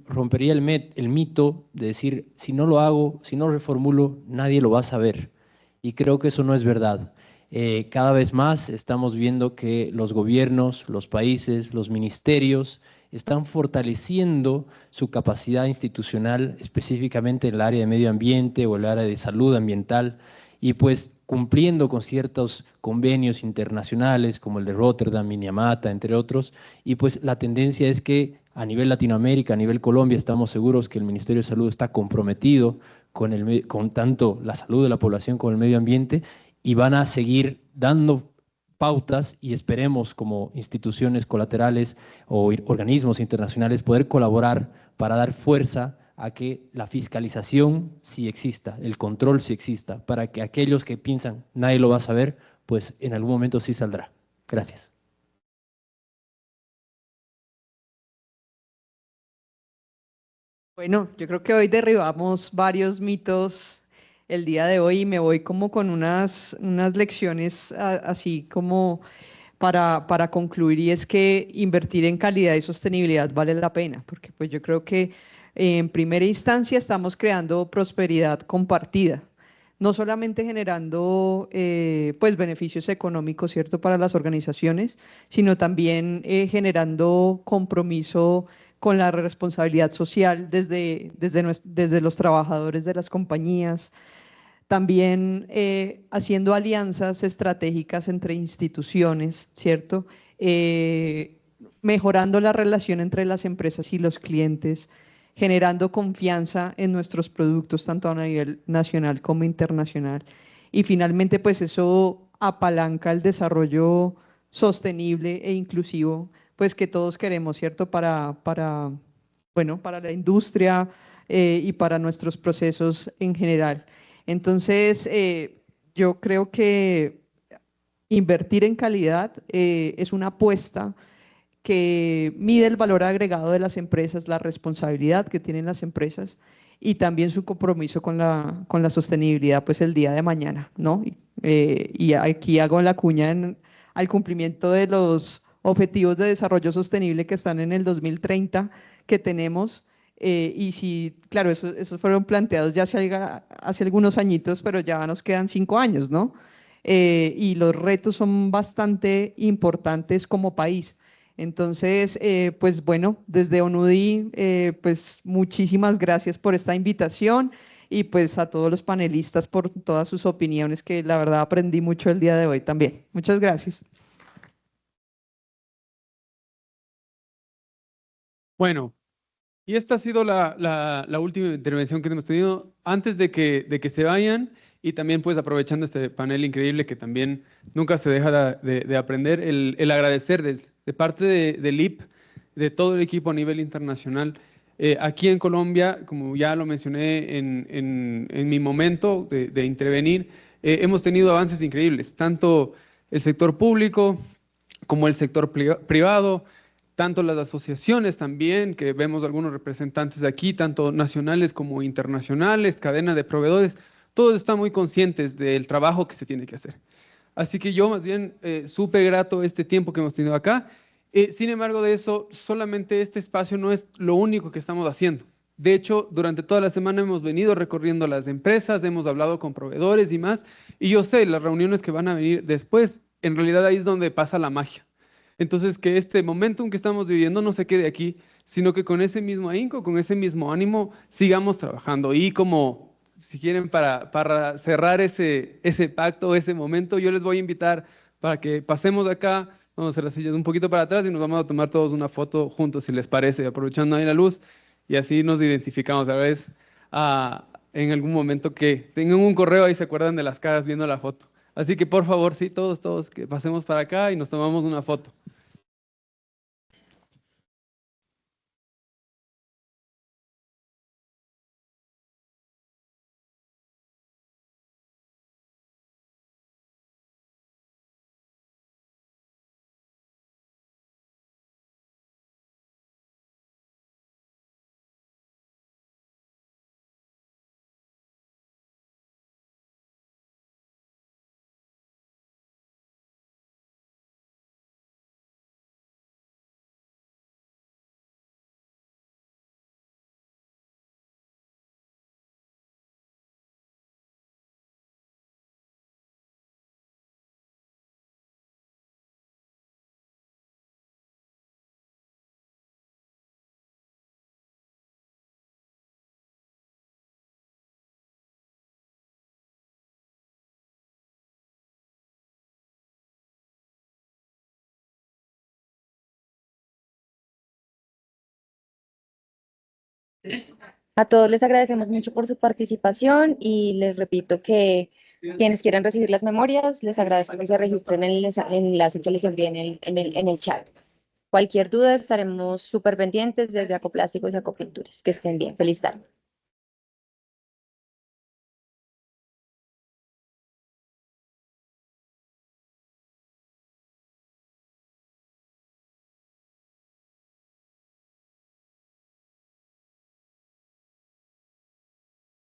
rompería el mito de decir, si no lo hago, si no reformulo, nadie lo va a saber. Y creo que eso no es verdad. Cada vez más estamos viendo que los gobiernos, los países, los ministerios están fortaleciendo su capacidad institucional, específicamente en el área de medio ambiente o el área de salud ambiental, y pues cumpliendo con ciertos convenios internacionales como el de Rotterdam, Minamata, entre otros, y pues la tendencia es que a nivel Latinoamérica, a nivel Colombia, estamos seguros que el Ministerio de Salud está comprometido con tanto la salud de la población como el medio ambiente y van a seguir dando pautas y esperemos como instituciones colaterales o organismos internacionales poder colaborar para dar fuerza a que la fiscalización sí exista, el control sí exista, para que aquellos que piensan nadie lo va a saber, pues en algún momento sí saldrá. Gracias. Bueno, yo creo que hoy derribamos varios mitos el día de hoy y me voy como con unas lecciones así como para concluir, y es que invertir en calidad y sostenibilidad vale la pena, porque pues yo creo que en primera instancia estamos creando prosperidad compartida, no solamente generando pues beneficios económicos, ¿cierto?, para las organizaciones, sino también generando compromiso con la responsabilidad social desde los trabajadores de las compañías, también haciendo alianzas estratégicas entre instituciones, ¿cierto? Mejorando la relación entre las empresas y los clientes, generando confianza en nuestros productos, tanto a nivel nacional como internacional, y finalmente pues eso apalanca el desarrollo sostenible e inclusivo pues que todos queremos, ¿cierto? Bueno, para la industria y para nuestros procesos en general. Entonces, yo creo que invertir en calidad es una apuesta que mide el valor agregado de las empresas, la responsabilidad que tienen las empresas y también su compromiso con la sostenibilidad pues el día de mañana, ¿no? Y aquí hago la cuña al cumplimiento de los objetivos de desarrollo sostenible que están en el 2030 que tenemos. Y sí, claro, esos fueron planteados ya hace algunos añitos, pero ya nos quedan 5 años, ¿no? Y los retos son bastante importantes como país. Entonces, pues bueno, desde ONUDI, pues muchísimas gracias por esta invitación y pues a todos los panelistas por todas sus opiniones, que la verdad aprendí mucho el día de hoy también. Muchas gracias. Bueno, y esta ha sido la última intervención que hemos tenido. Antes de que se vayan, y también pues aprovechando este panel increíble que también nunca se deja de aprender, el agradecerles de parte del IP, de todo el equipo a nivel internacional. Aquí en Colombia, como ya lo mencioné en mi momento de intervenir, hemos tenido avances increíbles, tanto el sector público como el sector privado, tanto las asociaciones también, que vemos algunos representantes de aquí, tanto nacionales como internacionales, cadena de proveedores, todos están muy conscientes del trabajo que se tiene que hacer. Así que yo más bien súper grato este tiempo que hemos tenido acá. Sin embargo de eso, solamente este espacio no es lo único que estamos haciendo. De hecho, durante toda la semana hemos venido recorriendo las empresas, hemos hablado con proveedores y más, y yo sé, las reuniones que van a venir después, en realidad ahí es donde pasa la magia. Entonces, que este momentum que estamos viviendo no se quede aquí, sino que con ese mismo ahínco, con ese mismo ánimo, sigamos trabajando. Y como, si quieren, para cerrar ese pacto, ese momento, yo les voy a invitar para que pasemos acá, vamos a hacer las sillas un poquito para atrás y nos vamos a tomar todos una foto juntos, si les parece, aprovechando ahí la luz, y así nos identificamos. A veces, en algún momento que tengan un correo ahí se acuerdan de las caras viendo la foto. Así que por favor, sí, todos, que pasemos para acá y nos tomamos una foto. A todos les agradecemos mucho por su participación y les repito que quienes quieran recibir las memorias, les agradezco que se registren en el enlace que les envié en el chat. Cualquier duda estaremos súper pendientes desde Acoplásticos y Acopinturas. Que estén bien. Feliz tarde.